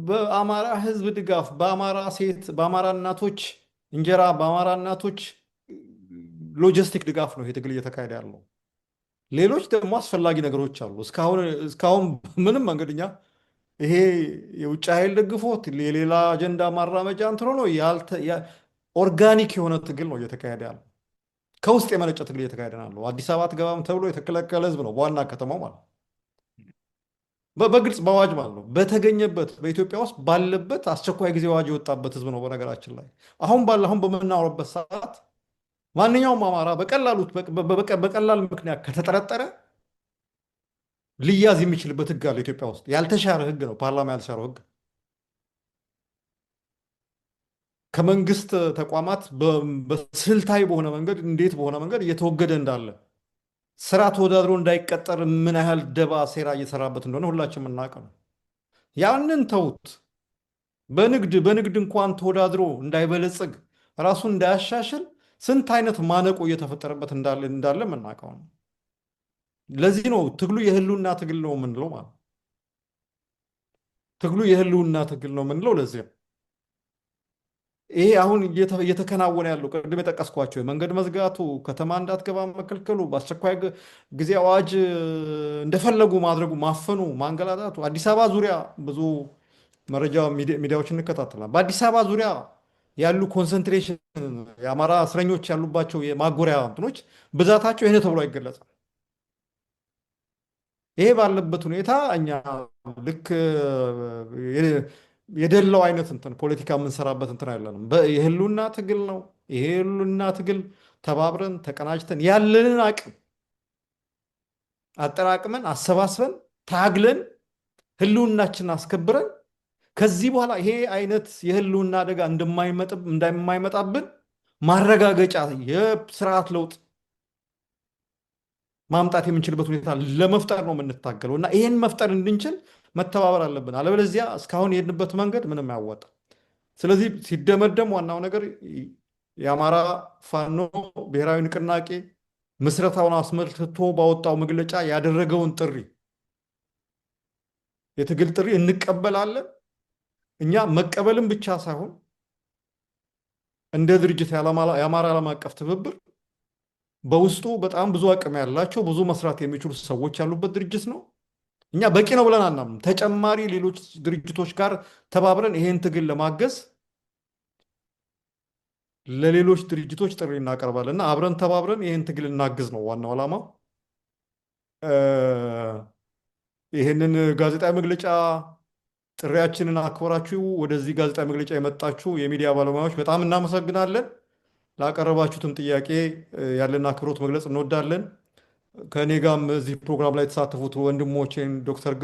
በአማራ ሕዝብ ድጋፍ፣ በአማራ ሴት፣ በአማራ እናቶች እንጀራ፣ በአማራ እናቶች ሎጂስቲክ ድጋፍ ነው ይሄ ትግል እየተካሄደ ያለው። ሌሎች ደግሞ አስፈላጊ ነገሮች አሉ። እስካሁን ምንም መንገድኛ ይሄ የውጭ ኃይል ደግፎት የሌላ አጀንዳ ማራመጃ እንትን ሆኖ ኦርጋኒክ የሆነ ትግል ነው እየተካሄደ ያለው። ከውስጥ የመነጨ ትግል እየተካሄደ ነው ያለው። አዲስ አበባ አትገባም ተብሎ የተከለከለ ህዝብ ነው በዋና ከተማው ማለት ነው። በግልጽ በአዋጅ ማለት ነው። በተገኘበት በኢትዮጵያ ውስጥ ባለበት አስቸኳይ ጊዜ አዋጅ የወጣበት ህዝብ ነው። በነገራችን ላይ አሁን በምናወራበት ሰዓት ማንኛውም አማራ በቀላል ምክንያት ከተጠረጠረ ሊያዝ የሚችልበት ህግ አለ ኢትዮጵያ ውስጥ። ያልተሻረ ህግ ነው፣ ፓርላማ ያልሻረው ህግ። ከመንግስት ተቋማት በስልታዊ በሆነ መንገድ እንዴት በሆነ መንገድ እየተወገደ እንዳለ፣ ስራ ተወዳድሮ እንዳይቀጠር ምን ያህል ደባ ሴራ እየሰራበት እንደሆነ ሁላችን የምናውቀው ነው። ያንን ተውት። በንግድ እንኳን ተወዳድሮ እንዳይበለጽግ ራሱን እንዳያሻሽል ስንት አይነት ማነቆ እየተፈጠረበት እንዳለ የምናውቀው ነው። ለዚህ ነው ትግሉ የህልውና ትግል ነው የምንለው ማለት ነው። ትግሉ የህልውና ትግል ነው የምንለው ለዚህ ነው። ይሄ አሁን እየተከናወነ ያለው ቅድም የጠቀስኳቸው የመንገድ መዝጋቱ፣ ከተማ እንዳትገባ መከልከሉ፣ በአስቸኳይ ጊዜ አዋጅ እንደፈለጉ ማድረጉ፣ ማፈኑ፣ ማንገላታቱ፣ አዲስ አበባ ዙሪያ ብዙ መረጃ ሚዲያዎች እንከታተላል። በአዲስ አበባ ዙሪያ ያሉ ኮንሰንትሬሽን የአማራ እስረኞች ያሉባቸው የማጎሪያ እንትኖች ብዛታቸው ይሄ ተብሎ አይገለጽም። ይሄ ባለበት ሁኔታ እኛ ልክ የደለው አይነት እንትን ፖለቲካ የምንሰራበት እንትን አይደለንም። የህልውና ትግል ነው። ይሄ የህልውና ትግል ተባብረን ተቀናጅተን ያለንን አቅም አጠራቅመን አሰባስበን ታግለን ህልውናችንን አስከብረን ከዚህ በኋላ ይሄ አይነት የህልውና አደጋ እንደማይመጣብን ማረጋገጫ የስርዓት ለውጥ ማምጣት የምንችልበት ሁኔታ ለመፍጠር ነው የምንታገለው እና ይሄን መፍጠር እንድንችል መተባበር አለብን። አለበለዚያ እስካሁን የሄድንበት መንገድ ምንም አያዋጣ። ስለዚህ ሲደመደም ዋናው ነገር የአማራ ፋኖ ብሔራዊ ንቅናቄ ምስረታውን አስመልክቶ ባወጣው መግለጫ ያደረገውን ጥሪ የትግል ጥሪ እንቀበላለን። እኛ መቀበልም ብቻ ሳይሆን እንደ ድርጅት የአማራ ዓለም አቀፍ ትብብር በውስጡ በጣም ብዙ አቅም ያላቸው ብዙ መስራት የሚችሉ ሰዎች ያሉበት ድርጅት ነው። እኛ በቂ ነው ብለን አናምንም። ተጨማሪ ሌሎች ድርጅቶች ጋር ተባብረን ይሄን ትግል ለማገዝ ለሌሎች ድርጅቶች ጥሪ እናቀርባለን እና አብረን ተባብረን ይሄን ትግል እናግዝ ነው ዋናው ዓላማው። ይሄንን ጋዜጣዊ መግለጫ ጥሪያችንን አክብራችሁ ወደዚህ ጋዜጣዊ መግለጫ የመጣችሁ የሚዲያ ባለሙያዎች በጣም እናመሰግናለን። ላቀረባችሁትም ጥያቄ ያለን አክብሮት መግለጽ እንወዳለን። ከእኔ ጋርም እዚህ ፕሮግራም ላይ የተሳተፉት ወንድሞቼን ዶክተር